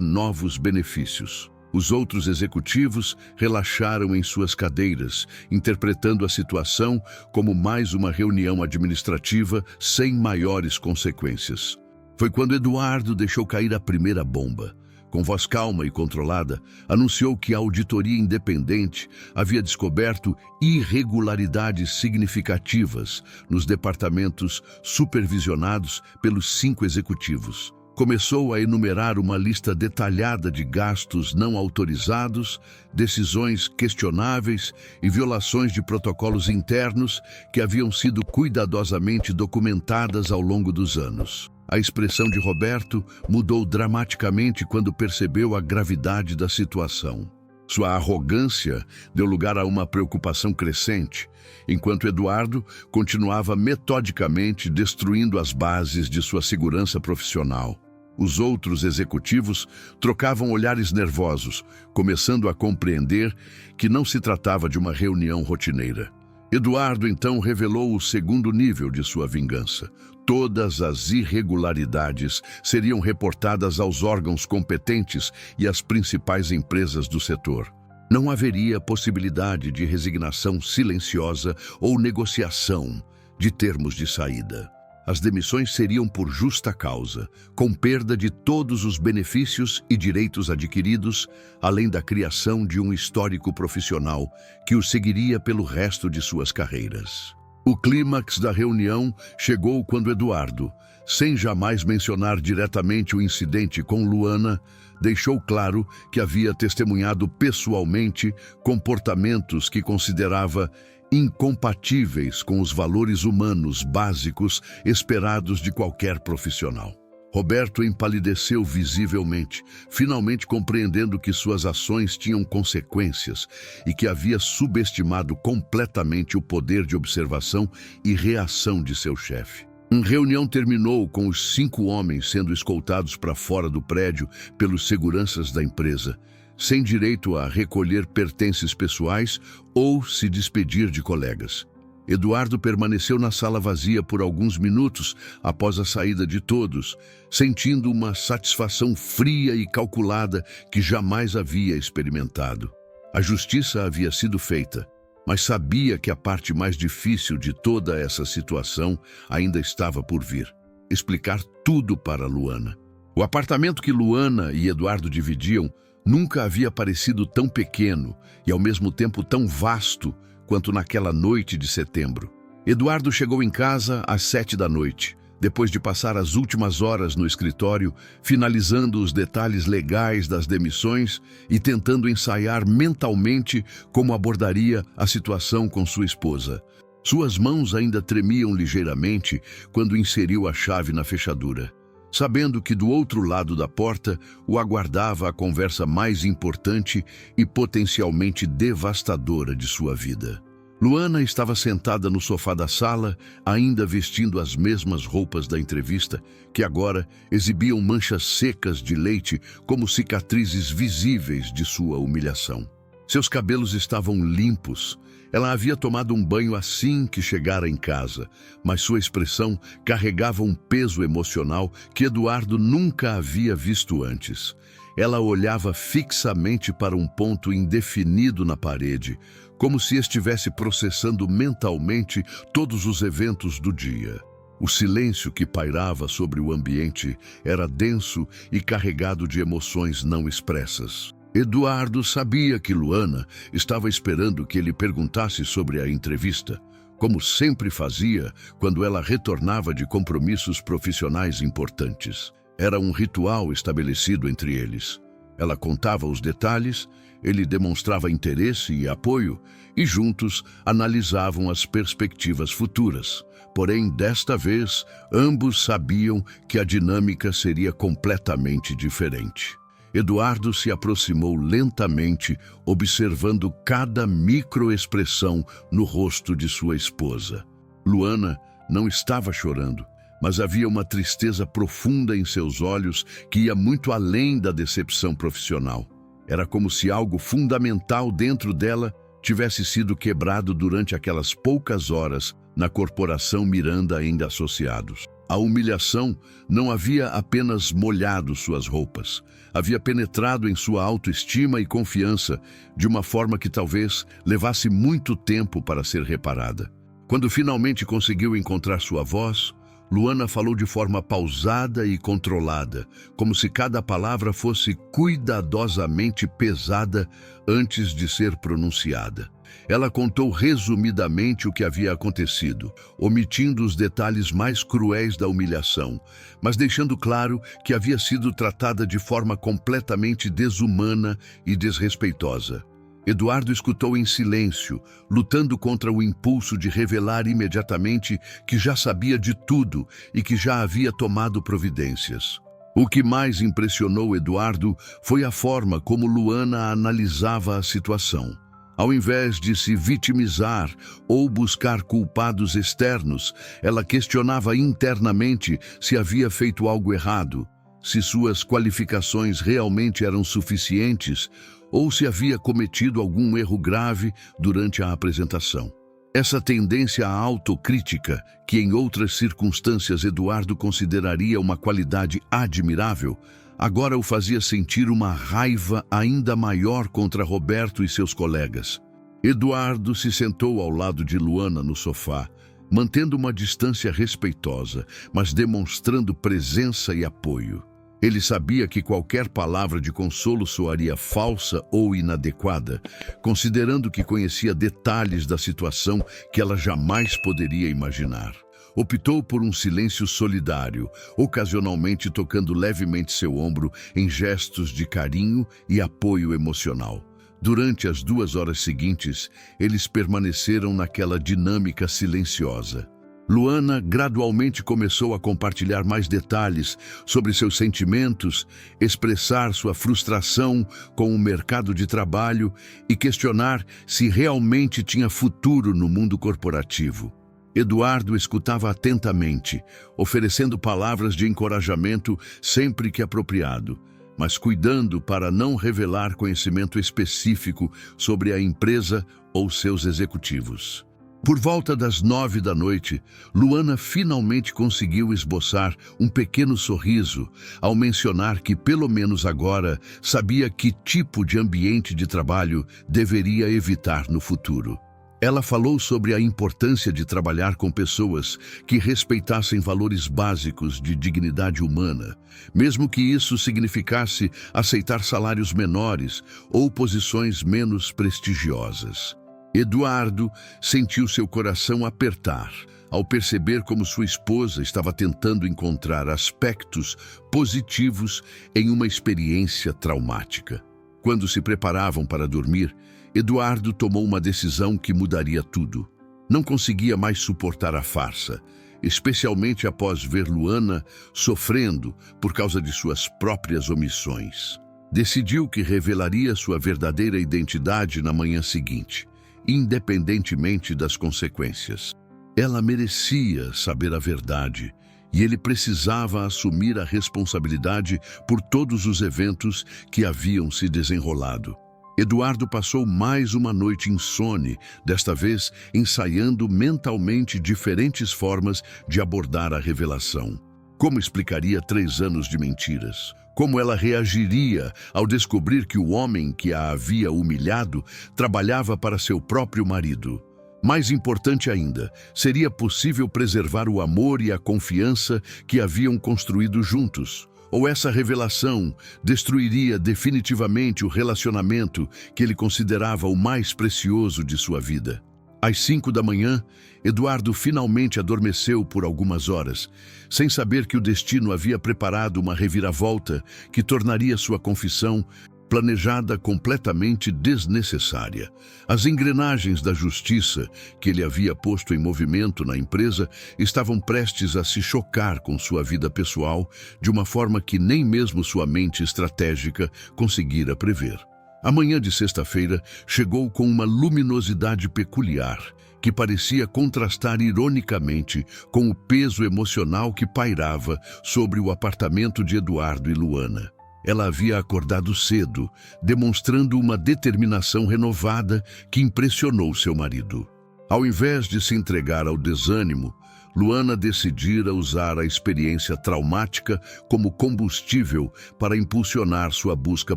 novos benefícios. Os outros executivos relaxaram em suas cadeiras, interpretando a situação como mais uma reunião administrativa sem maiores consequências. Foi quando Eduardo deixou cair a primeira bomba. Com voz calma e controlada, anunciou que a auditoria independente havia descoberto irregularidades significativas nos departamentos supervisionados pelos 5 executivos. Começou a enumerar uma lista detalhada de gastos não autorizados, decisões questionáveis e violações de protocolos internos que haviam sido cuidadosamente documentadas ao longo dos anos. A expressão de Roberto mudou dramaticamente quando percebeu a gravidade da situação. Sua arrogância deu lugar a uma preocupação crescente, enquanto Eduardo continuava metodicamente destruindo as bases de sua segurança profissional. Os outros executivos trocavam olhares nervosos, começando a compreender que não se tratava de uma reunião rotineira. Eduardo então revelou o segundo nível de sua vingança. Todas as irregularidades seriam reportadas aos órgãos competentes e às principais empresas do setor. Não haveria possibilidade de resignação silenciosa ou negociação de termos de saída. As demissões seriam por justa causa, com perda de todos os benefícios e direitos adquiridos, além da criação de um histórico profissional que o seguiria pelo resto de suas carreiras. O clímax da reunião chegou quando Eduardo, sem jamais mencionar diretamente o incidente com Luana, deixou claro que havia testemunhado pessoalmente comportamentos que considerava incompatíveis com os valores humanos básicos esperados de qualquer profissional. Roberto empalideceu visivelmente, finalmente compreendendo que suas ações tinham consequências e que havia subestimado completamente o poder de observação e reação de seu chefe. A reunião terminou com os 5 homens sendo escoltados para fora do prédio pelos seguranças da empresa, sem direito a recolher pertences pessoais ou se despedir de colegas. Eduardo permaneceu na sala vazia por alguns minutos após a saída de todos, sentindo uma satisfação fria e calculada que jamais havia experimentado. A justiça havia sido feita, mas sabia que a parte mais difícil de toda essa situação ainda estava por vir: explicar tudo para Luana. O apartamento que Luana e Eduardo dividiam nunca havia parecido tão pequeno e ao mesmo tempo tão vasto quanto naquela noite de setembro. Eduardo chegou em casa às 7 da noite, depois de passar as últimas horas no escritório, finalizando os detalhes legais das demissões e tentando ensaiar mentalmente como abordaria a situação com sua esposa. Suas mãos ainda tremiam ligeiramente quando inseriu a chave na fechadura, sabendo que do outro lado da porta o aguardava a conversa mais importante e potencialmente devastadora de sua vida. Luana estava sentada no sofá da sala, ainda vestindo as mesmas roupas da entrevista, que agora exibiam manchas secas de leite como cicatrizes visíveis de sua humilhação. Seus cabelos estavam limpos. Ela havia tomado um banho assim que chegara em casa, mas sua expressão carregava um peso emocional que Eduardo nunca havia visto antes. Ela olhava fixamente para um ponto indefinido na parede, como se estivesse processando mentalmente todos os eventos do dia. O silêncio que pairava sobre o ambiente era denso e carregado de emoções não expressas. Eduardo sabia que Luana estava esperando que ele perguntasse sobre a entrevista, como sempre fazia quando ela retornava de compromissos profissionais importantes. Era um ritual estabelecido entre eles. Ela contava os detalhes, ele demonstrava interesse e apoio, e juntos analisavam as perspectivas futuras. Porém, desta vez, ambos sabiam que a dinâmica seria completamente diferente. Eduardo se aproximou lentamente, observando cada microexpressão no rosto de sua esposa. Luana não estava chorando, mas havia uma tristeza profunda em seus olhos que ia muito além da decepção profissional. Era como se algo fundamental dentro dela tivesse sido quebrado durante aquelas poucas horas na corporação Miranda ainda Associados. A humilhação não havia apenas molhado suas roupas, havia penetrado em sua autoestima e confiança de uma forma que talvez levasse muito tempo para ser reparada. Quando finalmente conseguiu encontrar sua voz, Luana falou de forma pausada e controlada, como se cada palavra fosse cuidadosamente pesada antes de ser pronunciada. Ela contou resumidamente o que havia acontecido, omitindo os detalhes mais cruéis da humilhação, mas deixando claro que havia sido tratada de forma completamente desumana e desrespeitosa. Eduardo escutou em silêncio, lutando contra o impulso de revelar imediatamente que já sabia de tudo e que já havia tomado providências. O que mais impressionou Eduardo foi a forma como Luana analisava a situação. Ao invés de se vitimizar ou buscar culpados externos, ela questionava internamente se havia feito algo errado, se suas qualificações realmente eram suficientes ou se havia cometido algum erro grave durante a apresentação. Essa tendência à autocrítica, que em outras circunstâncias Eduardo consideraria uma qualidade admirável, agora o fazia sentir uma raiva ainda maior contra Roberto e seus colegas. Eduardo se sentou ao lado de Luana no sofá, mantendo uma distância respeitosa, mas demonstrando presença e apoio. Ele sabia que qualquer palavra de consolo soaria falsa ou inadequada, considerando que conhecia detalhes da situação que ela jamais poderia imaginar. Optou por um silêncio solidário, ocasionalmente tocando levemente seu ombro em gestos de carinho e apoio emocional. Durante as 2 horas seguintes, eles permaneceram naquela dinâmica silenciosa. Luana gradualmente começou a compartilhar mais detalhes sobre seus sentimentos, expressar sua frustração com o mercado de trabalho e questionar se realmente tinha futuro no mundo corporativo. Eduardo escutava atentamente, oferecendo palavras de encorajamento sempre que apropriado, mas cuidando para não revelar conhecimento específico sobre a empresa ou seus executivos. Por volta das 9 da noite, Luana finalmente conseguiu esboçar um pequeno sorriso ao mencionar que, pelo menos agora, sabia que tipo de ambiente de trabalho deveria evitar no futuro. Ela falou sobre a importância de trabalhar com pessoas que respeitassem valores básicos de dignidade humana, mesmo que isso significasse aceitar salários menores ou posições menos prestigiosas. Eduardo sentiu seu coração apertar ao perceber como sua esposa estava tentando encontrar aspectos positivos em uma experiência traumática. Quando se preparavam para dormir, Eduardo tomou uma decisão que mudaria tudo. Não conseguia mais suportar a farsa, especialmente após ver Luana sofrendo por causa de suas próprias omissões. Decidiu que revelaria sua verdadeira identidade na manhã seguinte, independentemente das consequências. Ela merecia saber a verdade e ele precisava assumir a responsabilidade por todos os eventos que haviam se desenrolado. Eduardo passou mais uma noite insone, desta vez ensaiando mentalmente diferentes formas de abordar a revelação. Como explicaria 3 anos de mentiras? Como ela reagiria ao descobrir que o homem que a havia humilhado trabalhava para seu próprio marido? Mais importante ainda, seria possível preservar o amor e a confiança que haviam construído juntos? Ou essa revelação destruiria definitivamente o relacionamento que ele considerava o mais precioso de sua vida? Às 5 da manhã, Eduardo finalmente adormeceu por algumas horas, sem saber que o destino havia preparado uma reviravolta que tornaria sua confissão planejada completamente desnecessária. As engrenagens da justiça que ele havia posto em movimento na empresa estavam prestes a se chocar com sua vida pessoal de uma forma que nem mesmo sua mente estratégica conseguira prever. A manhã de sexta-feira chegou com uma luminosidade peculiar, que parecia contrastar ironicamente com o peso emocional que pairava sobre o apartamento de Eduardo e Luana. Ela havia acordado cedo, demonstrando uma determinação renovada que impressionou seu marido. Ao invés de se entregar ao desânimo, Luana decidira usar a experiência traumática como combustível para impulsionar sua busca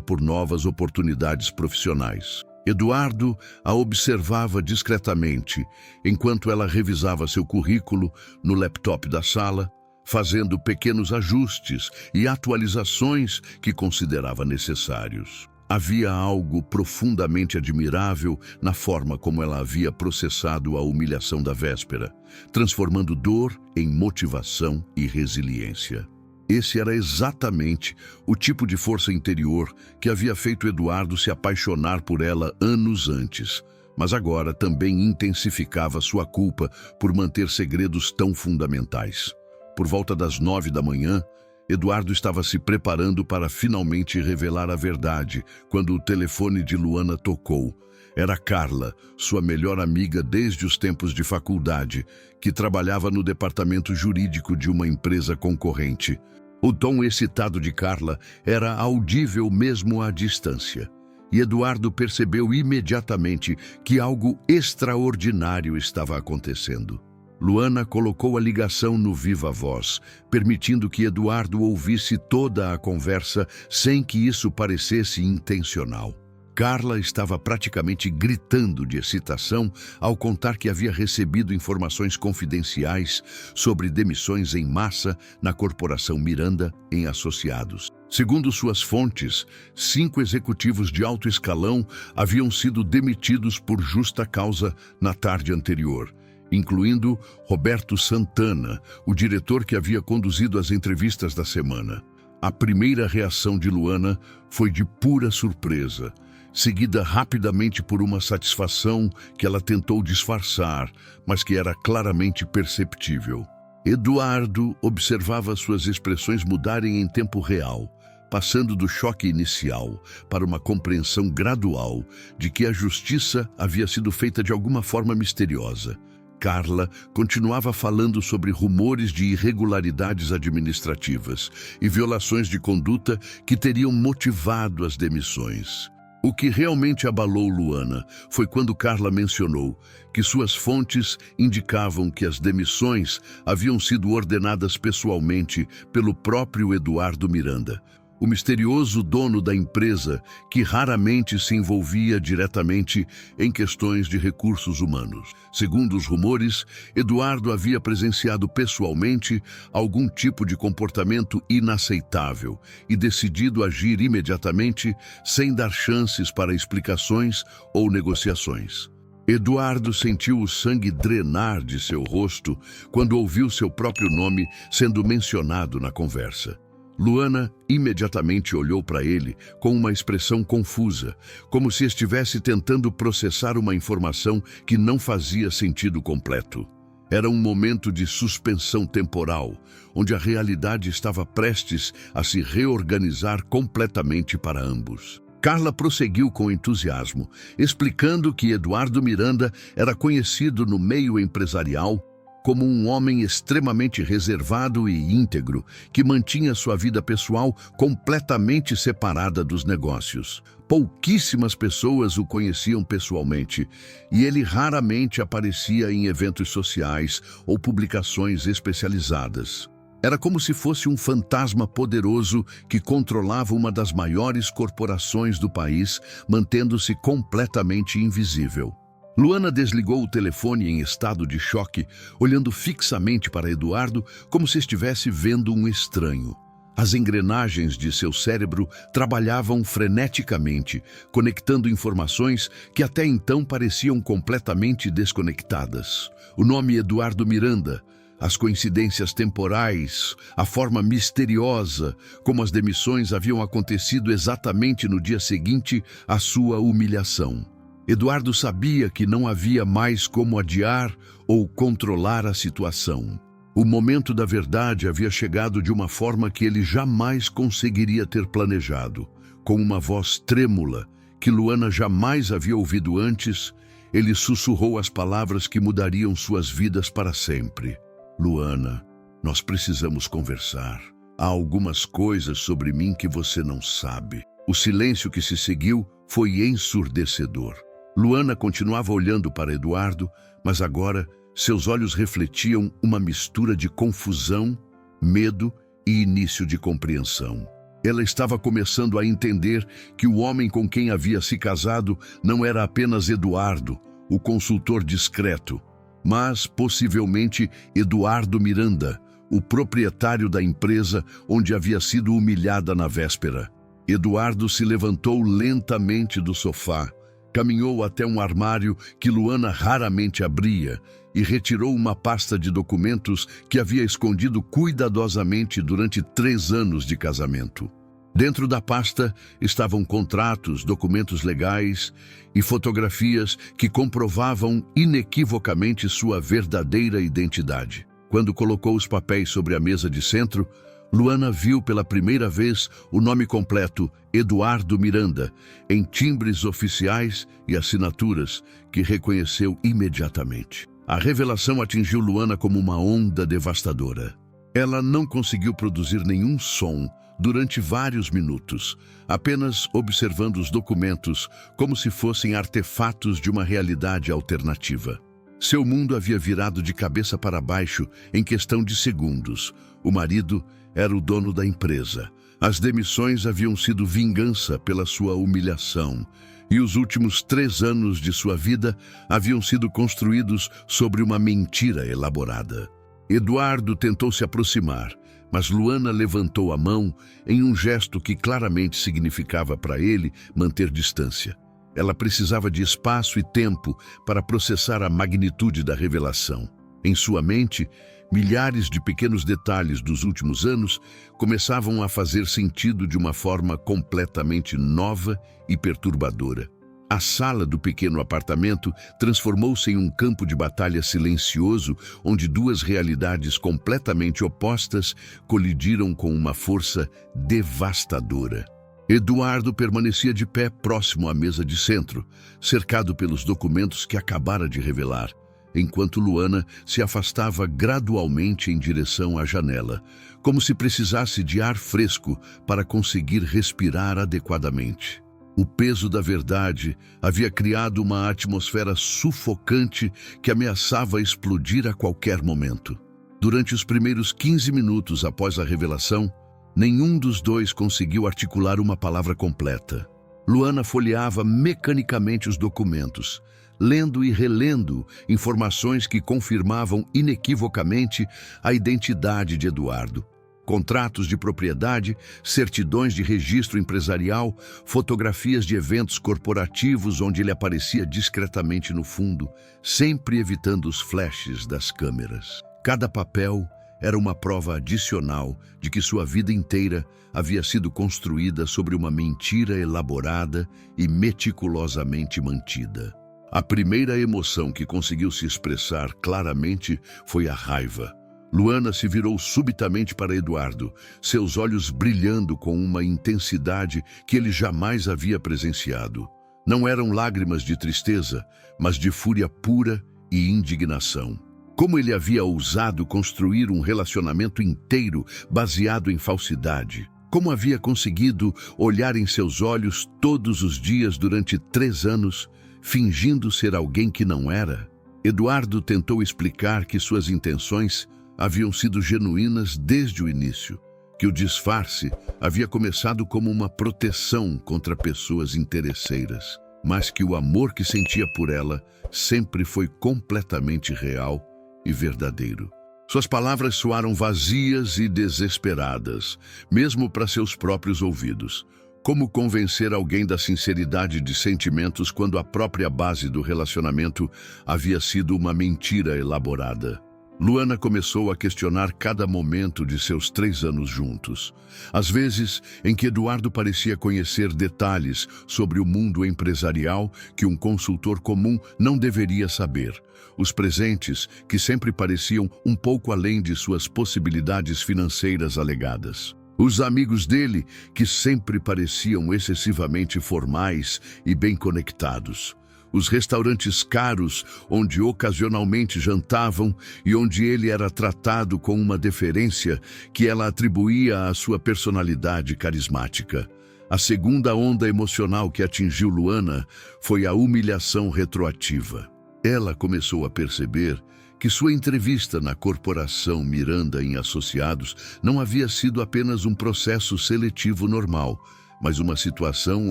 por novas oportunidades profissionais. Eduardo a observava discretamente, enquanto ela revisava seu currículo no laptop da sala, fazendo pequenos ajustes e atualizações que considerava necessários. Havia algo profundamente admirável na forma como ela havia processado a humilhação da véspera, transformando dor em motivação e resiliência. Esse era exatamente o tipo de força interior que havia feito Eduardo se apaixonar por ela anos antes, mas agora também intensificava sua culpa por manter segredos tão fundamentais. Por volta das 9 da manhã, Eduardo estava se preparando para finalmente revelar a verdade quando o telefone de Luana tocou. Era Carla, sua melhor amiga desde os tempos de faculdade, que trabalhava no departamento jurídico de uma empresa concorrente. O tom excitado de Carla era audível mesmo à distância, e Eduardo percebeu imediatamente que algo extraordinário estava acontecendo. Luana colocou a ligação no viva voz, permitindo que Eduardo ouvisse toda a conversa sem que isso parecesse intencional. Carla estava praticamente gritando de excitação ao contar que havia recebido informações confidenciais sobre demissões em massa na Corporação Miranda em Associados. Segundo suas fontes, 5 executivos de alto escalão haviam sido demitidos por justa causa na tarde anterior, incluindo Roberto Santana, o diretor que havia conduzido as entrevistas da semana. A primeira reação de Luana foi de pura surpresa, seguida rapidamente por uma satisfação que ela tentou disfarçar, mas que era claramente perceptível. Eduardo observava suas expressões mudarem em tempo real, passando do choque inicial para uma compreensão gradual de que a justiça havia sido feita de alguma forma misteriosa. Carla continuava falando sobre rumores de irregularidades administrativas e violações de conduta que teriam motivado as demissões. O que realmente abalou Luana foi quando Carla mencionou que suas fontes indicavam que as demissões haviam sido ordenadas pessoalmente pelo próprio Eduardo Miranda, o misterioso dono da empresa que raramente se envolvia diretamente em questões de recursos humanos. Segundo os rumores, Eduardo havia presenciado pessoalmente algum tipo de comportamento inaceitável e decidido agir imediatamente sem dar chances para explicações ou negociações. Eduardo sentiu o sangue drenar de seu rosto quando ouviu seu próprio nome sendo mencionado na conversa. Luana imediatamente olhou para ele com uma expressão confusa, como se estivesse tentando processar uma informação que não fazia sentido completo. Era um momento de suspensão temporal, onde a realidade estava prestes a se reorganizar completamente para ambos. Carla prosseguiu com entusiasmo, explicando que Eduardo Miranda era conhecido no meio empresarial como um homem extremamente reservado e íntegro, que mantinha sua vida pessoal completamente separada dos negócios. Pouquíssimas pessoas o conheciam pessoalmente, e ele raramente aparecia em eventos sociais ou publicações especializadas. Era como se fosse um fantasma poderoso que controlava uma das maiores corporações do país, mantendo-se completamente invisível. Luana desligou o telefone em estado de choque, olhando fixamente para Eduardo como se estivesse vendo um estranho. As engrenagens de seu cérebro trabalhavam freneticamente, conectando informações que até então pareciam completamente desconectadas. O nome Eduardo Miranda As coincidências temporais, a forma misteriosa como as demissões haviam acontecido exatamente no dia seguinte à sua humilhação. Eduardo sabia que não havia mais como adiar ou controlar a situação. O momento da verdade havia chegado de uma forma que ele jamais conseguiria ter planejado. Com uma voz trêmula, que Luana jamais havia ouvido antes, ele sussurrou as palavras que mudariam suas vidas para sempre. Luana, nós precisamos conversar. Há algumas coisas sobre mim que você não sabe. O silêncio que se seguiu foi ensurdecedor. Luana continuava olhando para Eduardo, mas agora seus olhos refletiam uma mistura de confusão, medo e início de compreensão. Ela estava começando a entender que o homem com quem havia se casado não era apenas Eduardo, o consultor discreto, mas possivelmente Eduardo Miranda, o proprietário da empresa onde havia sido humilhada na véspera. Eduardo se levantou lentamente do sofá, caminhou até um armário que Luana raramente abria e retirou uma pasta de documentos que havia escondido cuidadosamente durante 3 anos de casamento. Dentro da pasta estavam contratos, documentos legais e fotografias que comprovavam inequivocamente sua verdadeira identidade. Quando colocou os papéis sobre a mesa de centro, Luana viu pela primeira vez o nome completo Eduardo Miranda, em timbres oficiais e assinaturas que reconheceu imediatamente. A revelação atingiu Luana como uma onda devastadora. Ela não conseguiu produzir nenhum som durante vários minutos, apenas observando os documentos como se fossem artefatos de uma realidade alternativa. Seu mundo havia virado de cabeça para baixo em questão de segundos. O marido era o dono da empresa. As demissões haviam sido vingança pela sua humilhação, e os últimos 3 anos de sua vida haviam sido construídos sobre uma mentira elaborada. Eduardo tentou se aproximar, mas Luana levantou a mão em um gesto que claramente significava para ele manter distância. Ela precisava de espaço e tempo para processar a magnitude da revelação. Em sua mente, milhares de pequenos detalhes dos últimos anos começavam a fazer sentido de uma forma completamente nova e perturbadora. A sala do pequeno apartamento transformou-se em um campo de batalha silencioso, onde 2 realidades completamente opostas colidiram com uma força devastadora. Eduardo permanecia de pé próximo à mesa de centro, cercado pelos documentos que acabara de revelar, enquanto Luana se afastava gradualmente em direção à janela, como se precisasse de ar fresco para conseguir respirar adequadamente. O peso da verdade havia criado uma atmosfera sufocante que ameaçava explodir a qualquer momento. Durante os primeiros 15 minutos após a revelação, nenhum dos dois conseguiu articular uma palavra completa. Luana folheava mecanicamente os documentos, lendo e relendo informações que confirmavam inequivocamente a identidade de Eduardo. Contratos de propriedade, certidões de registro empresarial, fotografias de eventos corporativos onde ele aparecia discretamente no fundo, sempre evitando os flashes das câmeras. Cada papel era uma prova adicional de que sua vida inteira havia sido construída sobre uma mentira elaborada e meticulosamente mantida. A primeira emoção que conseguiu se expressar claramente foi a raiva. Luana se virou subitamente para Eduardo, seus olhos brilhando com uma intensidade que ele jamais havia presenciado. Não eram lágrimas de tristeza, mas de fúria pura e indignação. Como ele havia ousado construir um relacionamento inteiro baseado em falsidade? Como havia conseguido olhar em seus olhos todos os dias durante 3 anos, fingindo ser alguém que não era? Eduardo tentou explicar que suas intenções haviam sido genuínas desde o início, que o disfarce havia começado como uma proteção contra pessoas interesseiras, mas que o amor que sentia por ela sempre foi completamente real e verdadeiro. Suas palavras soaram vazias e desesperadas, mesmo para seus próprios ouvidos. Como convencer alguém da sinceridade de sentimentos quando a própria base do relacionamento havia sido uma mentira elaborada? Luana começou a questionar cada momento de seus 3 anos juntos. Às vezes, em que Eduardo parecia conhecer detalhes sobre o mundo empresarial que um consultor comum não deveria saber. Os presentes, que sempre pareciam um pouco além de suas possibilidades financeiras alegadas. Os amigos dele, que sempre pareciam excessivamente formais e bem conectados. Os restaurantes caros, onde ocasionalmente jantavam e onde ele era tratado com uma deferência que ela atribuía à sua personalidade carismática. A segunda onda emocional que atingiu Luana foi a humilhação retroativa. Ela começou a perceber que sua entrevista na corporação Miranda em Associados não havia sido apenas um processo seletivo normal, mas uma situação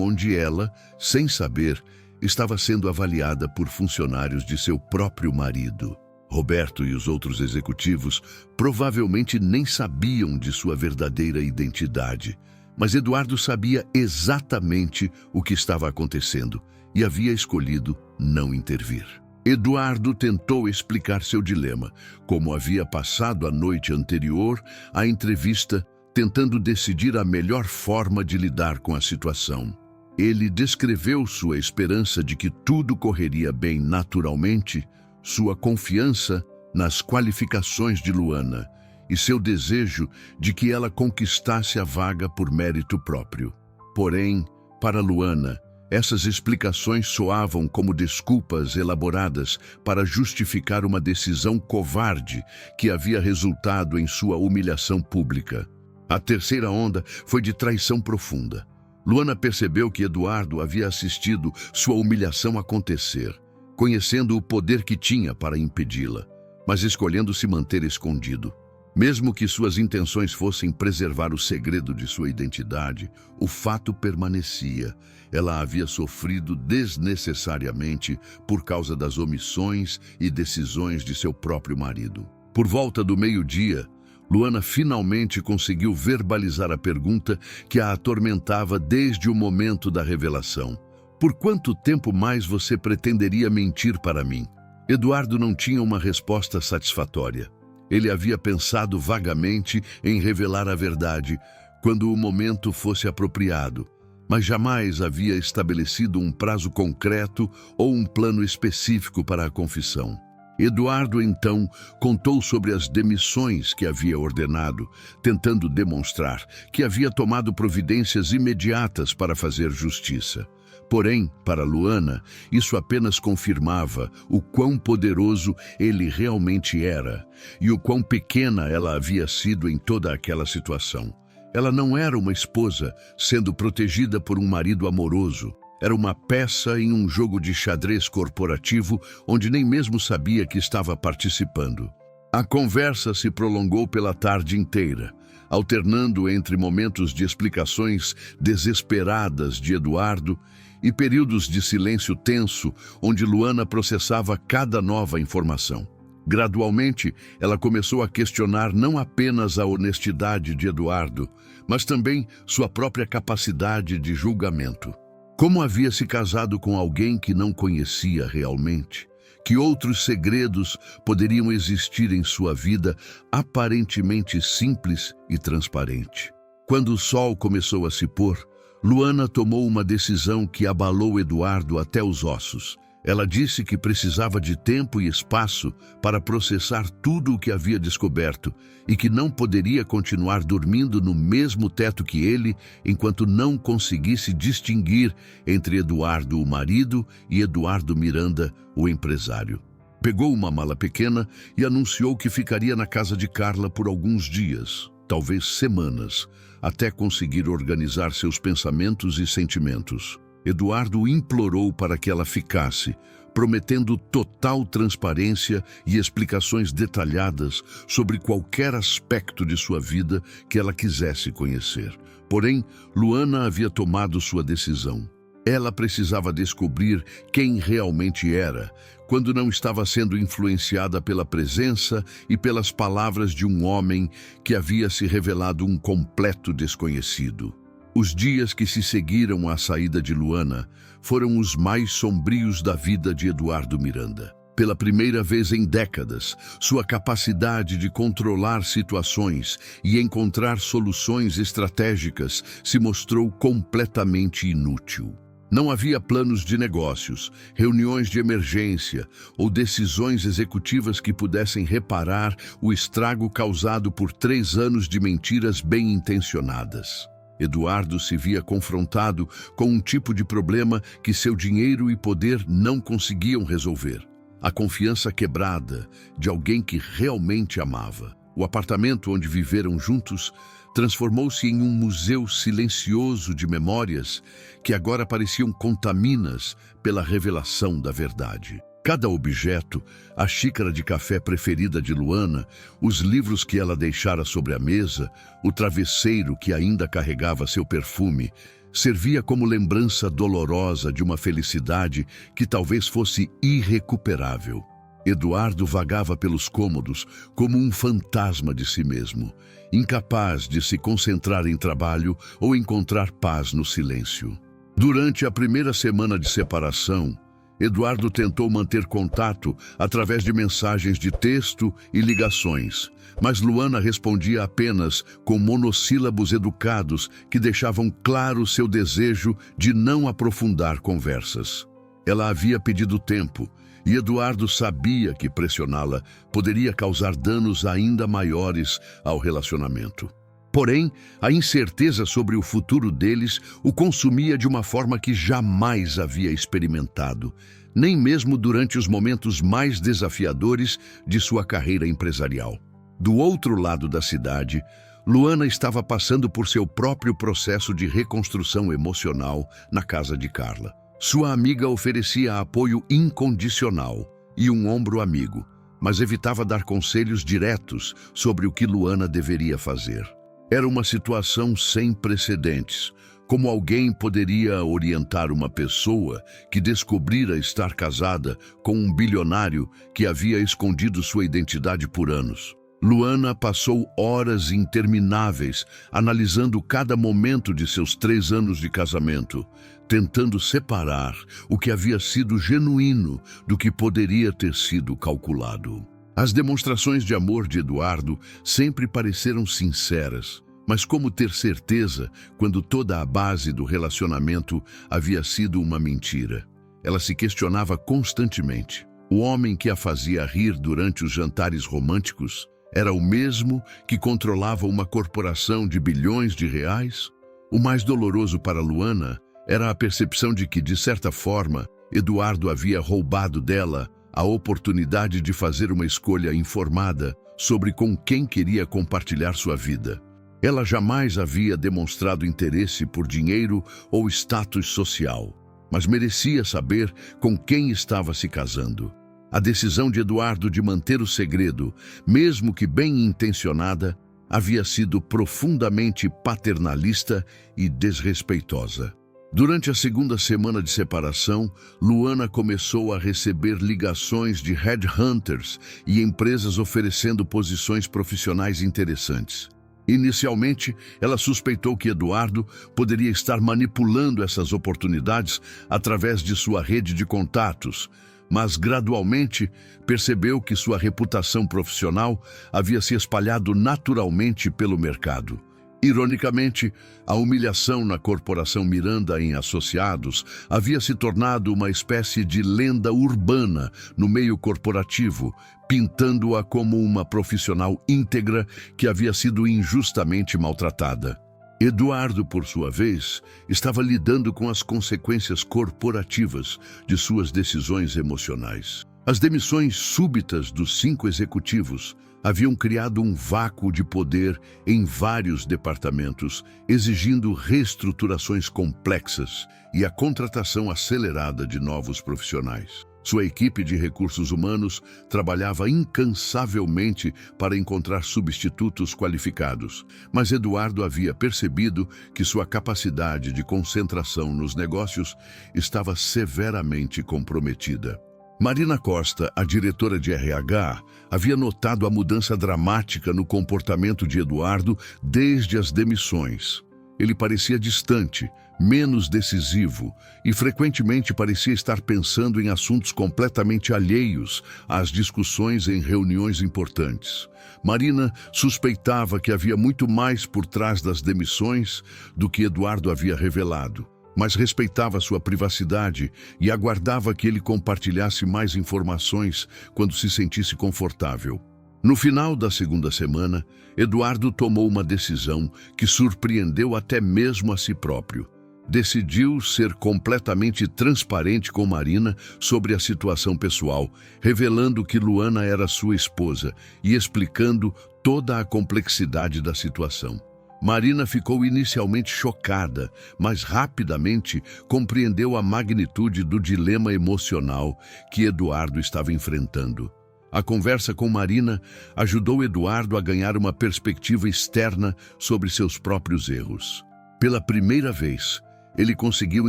onde ela, sem saber, estava sendo avaliada por funcionários de seu próprio marido. Roberto e os outros executivos provavelmente nem sabiam de sua verdadeira identidade, mas Eduardo sabia exatamente o que estava acontecendo e havia escolhido não intervir. Eduardo tentou explicar seu dilema, como havia passado a noite anterior à entrevista, tentando decidir a melhor forma de lidar com a situação. Ele descreveu sua esperança de que tudo correria bem naturalmente, sua confiança nas qualificações de Luana e seu desejo de que ela conquistasse a vaga por mérito próprio. Porém, para Luana, essas explicações soavam como desculpas elaboradas para justificar uma decisão covarde que havia resultado em sua humilhação pública. A terceira onda foi de traição profunda. Luana percebeu que Eduardo havia assistido sua humilhação acontecer, conhecendo o poder que tinha para impedi-la, mas escolhendo se manter escondido. Mesmo que suas intenções fossem preservar o segredo de sua identidade, o fato permanecia. Ela havia sofrido desnecessariamente por causa das omissões e decisões de seu próprio marido. Por volta do meio-dia, Luana finalmente conseguiu verbalizar a pergunta que a atormentava desde o momento da revelação. Por quanto tempo mais você pretenderia mentir para mim? Eduardo não tinha uma resposta satisfatória. Ele havia pensado vagamente em revelar a verdade quando o momento fosse apropriado, mas jamais havia estabelecido um prazo concreto ou um plano específico para a confissão. Eduardo, então, contou sobre as demissões que havia ordenado, tentando demonstrar que havia tomado providências imediatas para fazer justiça. Porém, para Luana, isso apenas confirmava o quão poderoso ele realmente era e o quão pequena ela havia sido em toda aquela situação. Ela não era uma esposa sendo protegida por um marido amoroso. Era uma peça em um jogo de xadrez corporativo onde nem mesmo sabia que estava participando. A conversa se prolongou pela tarde inteira, alternando entre momentos de explicações desesperadas de Eduardo e períodos de silêncio tenso, onde Luana processava cada nova informação. Gradualmente, ela começou a questionar não apenas a honestidade de Eduardo, mas também sua própria capacidade de julgamento. Como havia se casado com alguém que não conhecia realmente? Que outros segredos poderiam existir em sua vida aparentemente simples e transparente? Quando o sol começou a se pôr, Luana tomou uma decisão que abalou Eduardo até os ossos. Ela disse que precisava de tempo e espaço para processar tudo o que havia descoberto e que não poderia continuar dormindo no mesmo teto que ele enquanto não conseguisse distinguir entre Eduardo, o marido, e Eduardo Miranda, o empresário. Pegou uma mala pequena e anunciou que ficaria na casa de Carla por alguns dias, talvez semanas, até conseguir organizar seus pensamentos e sentimentos. Eduardo implorou para que ela ficasse, prometendo total transparência e explicações detalhadas sobre qualquer aspecto de sua vida que ela quisesse conhecer. Porém, Luana havia tomado sua decisão. Ela precisava descobrir quem realmente era, quando não estava sendo influenciada pela presença e pelas palavras de um homem que havia se revelado um completo desconhecido. Os dias que se seguiram à saída de Luana foram os mais sombrios da vida de Eduardo Miranda. Pela primeira vez em décadas, sua capacidade de controlar situações e encontrar soluções estratégicas se mostrou completamente inútil. Não havia planos de negócios, reuniões de emergência ou decisões executivas que pudessem reparar o estrago causado por 3 anos de mentiras bem-intencionadas. Eduardo se via confrontado com um tipo de problema que seu dinheiro e poder não conseguiam resolver. A confiança quebrada de alguém que realmente amava. O apartamento onde viveram juntos transformou-se em um museu silencioso de memórias que agora pareciam contaminas pela revelação da verdade. Cada objeto, a xícara de café preferida de Luana, os livros que ela deixara sobre a mesa, o travesseiro que ainda carregava seu perfume, servia como lembrança dolorosa de uma felicidade que talvez fosse irrecuperável. Eduardo vagava pelos cômodos como um fantasma de si mesmo, incapaz de se concentrar em trabalho ou encontrar paz no silêncio. Durante a primeira semana de separação, Eduardo tentou manter contato através de mensagens de texto e ligações, mas Luana respondia apenas com monossílabos educados que deixavam claro seu desejo de não aprofundar conversas. Ela havia pedido tempo, e Eduardo sabia que pressioná-la poderia causar danos ainda maiores ao relacionamento. Porém, a incerteza sobre o futuro deles o consumia de uma forma que jamais havia experimentado, nem mesmo durante os momentos mais desafiadores de sua carreira empresarial. Do outro lado da cidade, Luana estava passando por seu próprio processo de reconstrução emocional na casa de Carla. Sua amiga oferecia apoio incondicional e um ombro amigo, mas evitava dar conselhos diretos sobre o que Luana deveria fazer. Era uma situação sem precedentes. Como alguém poderia orientar uma pessoa que descobrira estar casada com um bilionário que havia escondido sua identidade por anos? Luana passou horas intermináveis analisando cada momento de seus 3 anos de casamento, tentando separar o que havia sido genuíno do que poderia ter sido calculado. As demonstrações de amor de Eduardo sempre pareceram sinceras, mas como ter certeza quando toda a base do relacionamento havia sido uma mentira? Ela se questionava constantemente. O homem que a fazia rir durante os jantares românticos era o mesmo que controlava uma corporação de bilhões de reais? O mais doloroso para Luana era a percepção de que, de certa forma, Eduardo havia roubado dela a oportunidade de fazer uma escolha informada sobre com quem queria compartilhar sua vida. Ela jamais havia demonstrado interesse por dinheiro ou status social, mas merecia saber com quem estava se casando. A decisão de Eduardo de manter o segredo, mesmo que bem-intencionada, havia sido profundamente paternalista e desrespeitosa. Durante a segunda semana de separação, Luana começou a receber ligações de headhunters e empresas oferecendo posições profissionais interessantes. Inicialmente, ela suspeitou que Eduardo poderia estar manipulando essas oportunidades através de sua rede de contatos, mas gradualmente percebeu que sua reputação profissional havia se espalhado naturalmente pelo mercado. Ironicamente, a humilhação na corporação Miranda em Associados havia se tornado uma espécie de lenda urbana no meio corporativo, pintando-a como uma profissional íntegra que havia sido injustamente maltratada. Eduardo, por sua vez, estava lidando com as consequências corporativas de suas decisões emocionais. As demissões súbitas dos 5 executivos haviam criado um vácuo de poder em vários departamentos, exigindo reestruturações complexas e a contratação acelerada de novos profissionais. Sua equipe de recursos humanos trabalhava incansavelmente para encontrar substitutos qualificados, mas Eduardo havia percebido que sua capacidade de concentração nos negócios estava severamente comprometida. Marina Costa, a diretora de RH, havia notado a mudança dramática no comportamento de Eduardo desde as demissões. Ele parecia distante, menos decisivo e frequentemente parecia estar pensando em assuntos completamente alheios às discussões em reuniões importantes. Marina suspeitava que havia muito mais por trás das demissões do que Eduardo havia revelado, mas respeitava sua privacidade e aguardava que ele compartilhasse mais informações quando se sentisse confortável. No final da segunda semana, Eduardo tomou uma decisão que surpreendeu até mesmo a si próprio. Decidiu ser completamente transparente com Marina sobre a situação pessoal, revelando que Luana era sua esposa e explicando toda a complexidade da situação. Marina ficou inicialmente chocada, mas rapidamente compreendeu a magnitude do dilema emocional que Eduardo estava enfrentando. A conversa com Marina ajudou Eduardo a ganhar uma perspectiva externa sobre seus próprios erros. Pela primeira vez, ele conseguiu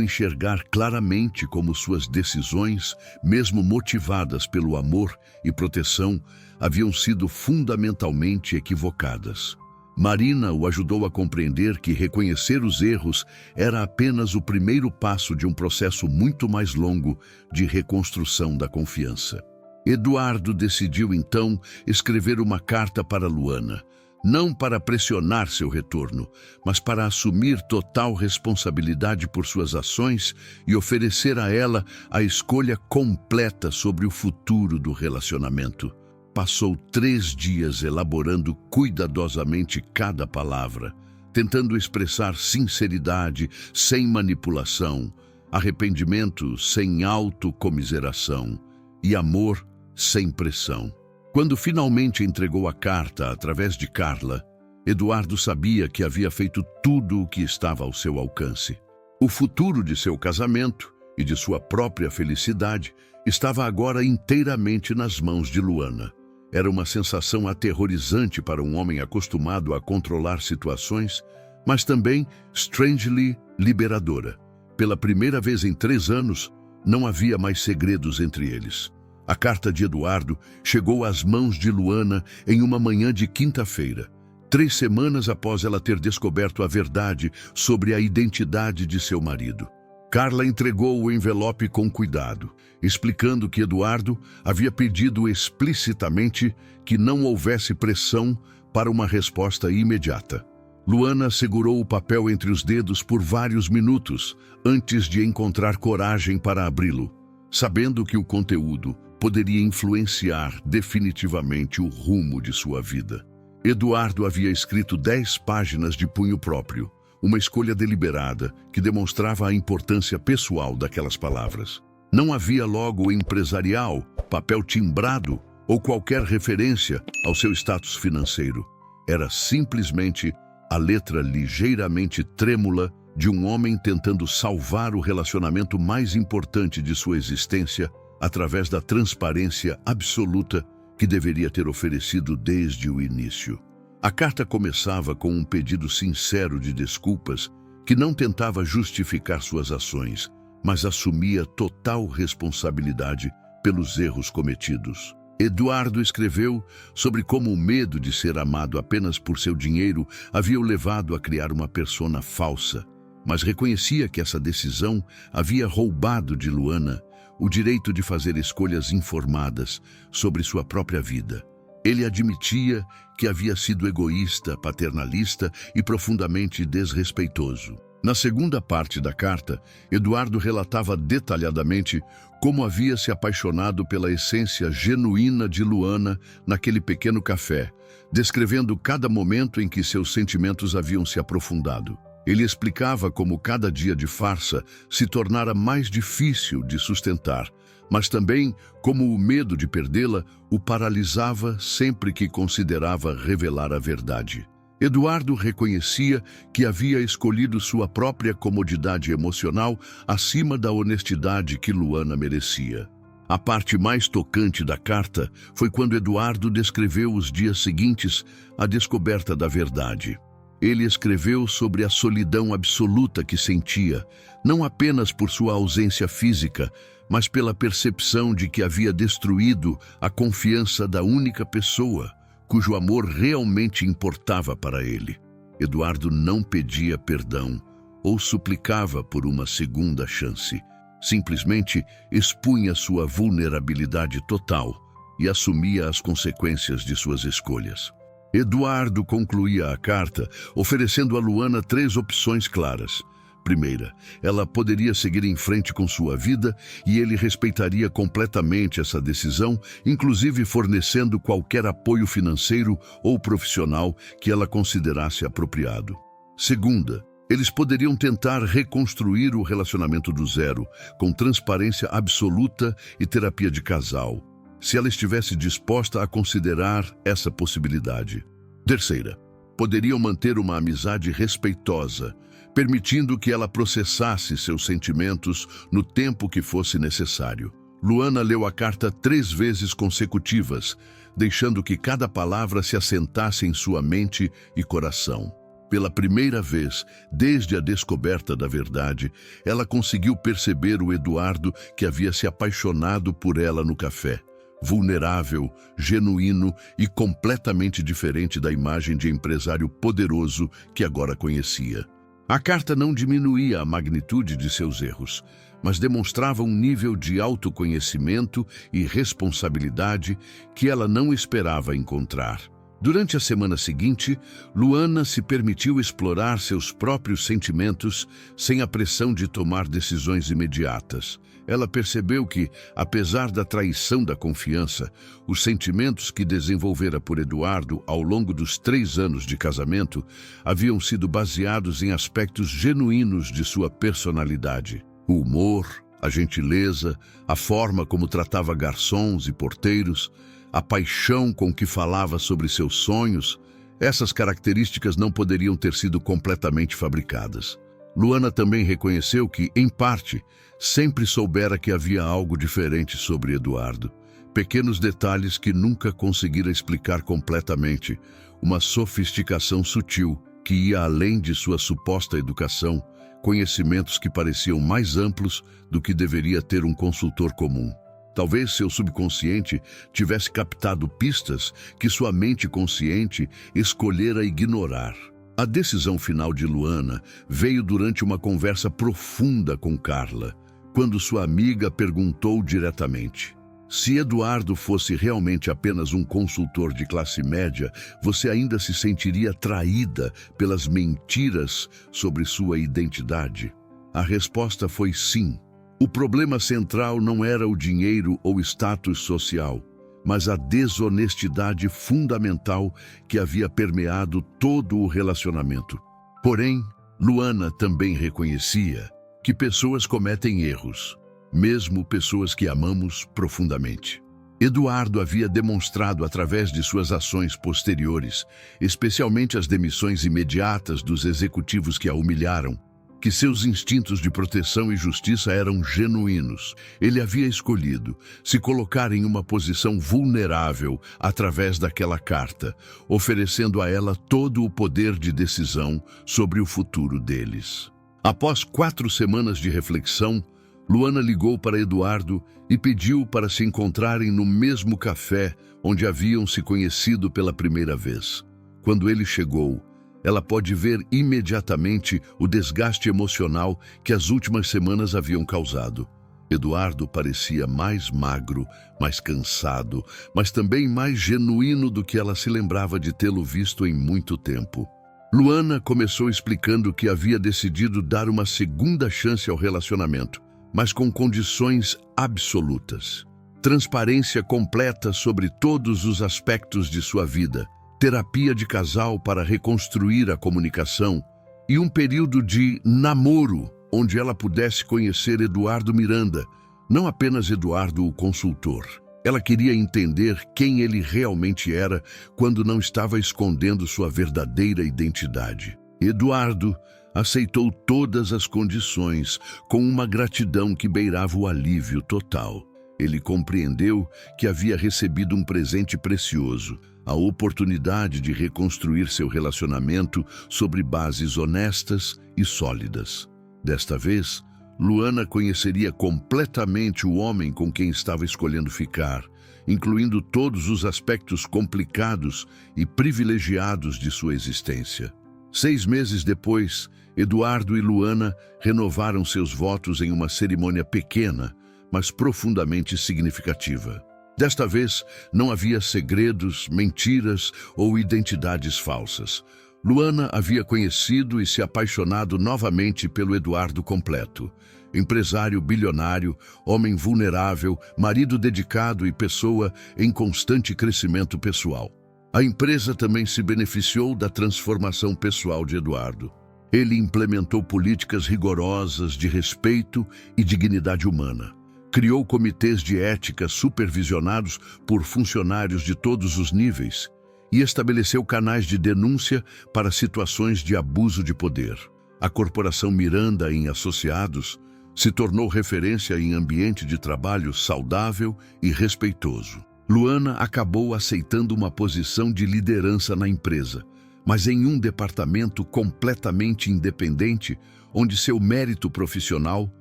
enxergar claramente como suas decisões, mesmo motivadas pelo amor e proteção, haviam sido fundamentalmente equivocadas. Marina o ajudou a compreender que reconhecer os erros era apenas o primeiro passo de um processo muito mais longo de reconstrução da confiança. Eduardo decidiu então escrever uma carta para Luana, não para pressionar seu retorno, mas para assumir total responsabilidade por suas ações e oferecer a ela a escolha completa sobre o futuro do relacionamento. Passou 3 dias elaborando cuidadosamente cada palavra, tentando expressar sinceridade sem manipulação, arrependimento sem autocomiseração e amor sem pressão. Quando finalmente entregou a carta através de Carla, Eduardo sabia que havia feito tudo o que estava ao seu alcance. O futuro de seu casamento e de sua própria felicidade estava agora inteiramente nas mãos de Luana. Era uma sensação aterrorizante para um homem acostumado a controlar situações, mas também strangely liberadora. Pela primeira vez em 3 anos, não havia mais segredos entre eles. A carta de Eduardo chegou às mãos de Luana em uma manhã de quinta-feira, 3 semanas após ela ter descoberto a verdade sobre a identidade de seu marido. Carla entregou o envelope com cuidado, explicando que Eduardo havia pedido explicitamente que não houvesse pressão para uma resposta imediata. Luana segurou o papel entre os dedos por vários minutos antes de encontrar coragem para abri-lo, sabendo que o conteúdo poderia influenciar definitivamente o rumo de sua vida. Eduardo havia escrito 10 páginas de punho próprio, uma escolha deliberada que demonstrava a importância pessoal daquelas palavras. Não havia logo empresarial, papel timbrado ou qualquer referência ao seu status financeiro. Era simplesmente a letra ligeiramente trêmula de um homem tentando salvar o relacionamento mais importante de sua existência através da transparência absoluta que deveria ter oferecido desde o início. A carta começava com um pedido sincero de desculpas que não tentava justificar suas ações, mas assumia total responsabilidade pelos erros cometidos. Eduardo escreveu sobre como o medo de ser amado apenas por seu dinheiro havia o levado a criar uma persona falsa, mas reconhecia que essa decisão havia roubado de Luana o direito de fazer escolhas informadas sobre sua própria vida. Ele admitia que havia sido egoísta, paternalista e profundamente desrespeitoso. Na segunda parte da carta, Eduardo relatava detalhadamente como havia se apaixonado pela essência genuína de Luana naquele pequeno café, descrevendo cada momento em que seus sentimentos haviam se aprofundado. Ele explicava como cada dia de farsa se tornara mais difícil de sustentar, mas também como o medo de perdê-la o paralisava sempre que considerava revelar a verdade. Eduardo reconhecia que havia escolhido sua própria comodidade emocional acima da honestidade que Luana merecia. A parte mais tocante da carta foi quando Eduardo descreveu os dias seguintes à descoberta da verdade. Ele escreveu sobre a solidão absoluta que sentia, não apenas por sua ausência física, mas pela percepção de que havia destruído a confiança da única pessoa cujo amor realmente importava para ele. Eduardo não pedia perdão ou suplicava por uma segunda chance. Simplesmente expunha sua vulnerabilidade total e assumia as consequências de suas escolhas. Eduardo concluía a carta oferecendo a Luana 3 opções claras. Primeira, ela poderia seguir em frente com sua vida e ele respeitaria completamente essa decisão, inclusive fornecendo qualquer apoio financeiro ou profissional que ela considerasse apropriado. Segunda, eles poderiam tentar reconstruir o relacionamento do zero, com transparência absoluta e terapia de casal, se ela estivesse disposta a considerar essa possibilidade. Terceira, poderiam manter uma amizade respeitosa, permitindo que ela processasse seus sentimentos no tempo que fosse necessário. Luana leu a carta 3 vezes consecutivas, deixando que cada palavra se assentasse em sua mente e coração. Pela primeira vez, desde a descoberta da verdade, ela conseguiu perceber o Eduardo que havia se apaixonado por ela no café. Vulnerável, genuíno e completamente diferente da imagem de empresário poderoso que agora conhecia. A carta não diminuía a magnitude de seus erros, mas demonstrava um nível de autoconhecimento e responsabilidade que ela não esperava encontrar. Durante a semana seguinte, Luana se permitiu explorar seus próprios sentimentos sem a pressão de tomar decisões imediatas. Ela percebeu que, apesar da traição da confiança, os sentimentos que desenvolvera por Eduardo ao longo dos 3 anos de casamento haviam sido baseados em aspectos genuínos de sua personalidade. O humor, a gentileza, a forma como tratava garçons e porteiros, a paixão com que falava sobre seus sonhos, essas características não poderiam ter sido completamente fabricadas. Luana também reconheceu que, em parte, sempre soubera que havia algo diferente sobre Eduardo. Pequenos detalhes que nunca conseguira explicar completamente, uma sofisticação sutil que ia além de sua suposta educação, conhecimentos que pareciam mais amplos do que deveria ter um consultor comum. Talvez seu subconsciente tivesse captado pistas que sua mente consciente escolhera ignorar. A decisão final de Luana veio durante uma conversa profunda com Carla, quando sua amiga perguntou diretamente: se Eduardo fosse realmente apenas um consultor de classe média, você ainda se sentiria traída pelas mentiras sobre sua identidade? A resposta foi sim. O problema central não era o dinheiro ou status social, mas a desonestidade fundamental que havia permeado todo o relacionamento. Porém, Luana também reconhecia que pessoas cometem erros, mesmo pessoas que amamos profundamente. Eduardo havia demonstrado através de suas ações posteriores, especialmente as demissões imediatas dos executivos que a humilharam, que seus instintos de proteção e justiça eram genuínos. Ele havia escolhido se colocar em uma posição vulnerável através daquela carta, oferecendo a ela todo o poder de decisão sobre o futuro deles. Após 4 semanas de reflexão, Luana ligou para Eduardo e pediu para se encontrarem no mesmo café onde haviam se conhecido pela primeira vez. Quando ele chegou, ela pôde ver imediatamente o desgaste emocional que as últimas semanas haviam causado. Eduardo parecia mais magro, mais cansado, mas também mais genuíno do que ela se lembrava de tê-lo visto em muito tempo. Luana começou explicando que havia decidido dar uma segunda chance ao relacionamento, mas com condições absolutas. Transparência completa sobre todos os aspectos de sua vida, terapia de casal para reconstruir a comunicação e um período de namoro onde ela pudesse conhecer Eduardo Miranda, não apenas Eduardo o consultor. Ela queria entender quem ele realmente era quando não estava escondendo sua verdadeira identidade. Eduardo aceitou todas as condições com uma gratidão que beirava o alívio total. Ele compreendeu que havia recebido um presente precioso, a oportunidade de reconstruir seu relacionamento sobre bases honestas e sólidas. Desta vez, Luana conheceria completamente o homem com quem estava escolhendo ficar, incluindo todos os aspectos complicados e privilegiados de sua existência. 6 meses depois, Eduardo e Luana renovaram seus votos em uma cerimônia pequena, mas profundamente significativa. Desta vez, não havia segredos, mentiras ou identidades falsas. Luana havia conhecido e se apaixonado novamente pelo Eduardo completo. Empresário bilionário, homem vulnerável, marido dedicado e pessoa em constante crescimento pessoal. A empresa também se beneficiou da transformação pessoal de Eduardo. Ele implementou políticas rigorosas de respeito e dignidade humana. Criou comitês de ética supervisionados por funcionários de todos os níveis e estabeleceu canais de denúncia para situações de abuso de poder. A corporação Miranda em Associados se tornou referência em ambiente de trabalho saudável e respeitoso. Luana acabou aceitando uma posição de liderança na empresa, mas em um departamento completamente independente, onde seu mérito profissional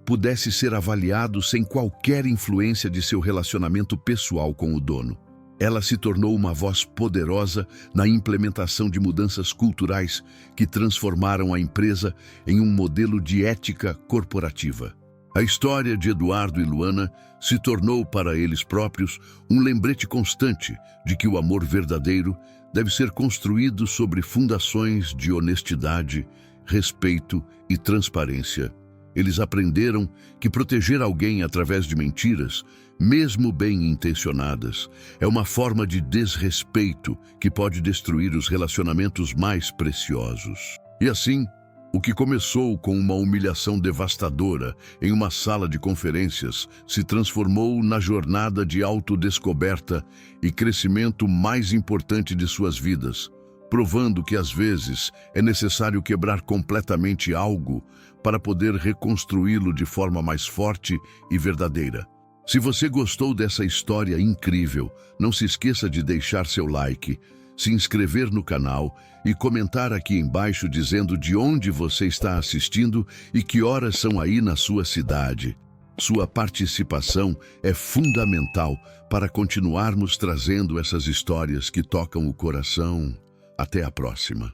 pudesse ser avaliado sem qualquer influência de seu relacionamento pessoal com o dono. Ela se tornou uma voz poderosa na implementação de mudanças culturais que transformaram a empresa em um modelo de ética corporativa. A história de Eduardo e Luana se tornou para eles próprios um lembrete constante de que o amor verdadeiro deve ser construído sobre fundações de honestidade, respeito e transparência. Eles aprenderam que proteger alguém através de mentiras, mesmo bem intencionadas, é uma forma de desrespeito que pode destruir os relacionamentos mais preciosos. E assim, o que começou com uma humilhação devastadora em uma sala de conferências se transformou na jornada de autodescoberta e crescimento mais importante de suas vidas, provando que às vezes é necessário quebrar completamente algo para poder reconstruí-lo de forma mais forte e verdadeira. Se você gostou dessa história incrível, não se esqueça de deixar seu like, se inscrever no canal e comentar aqui embaixo dizendo de onde você está assistindo e que horas são aí na sua cidade. Sua participação é fundamental para continuarmos trazendo essas histórias que tocam o coração. Até a próxima.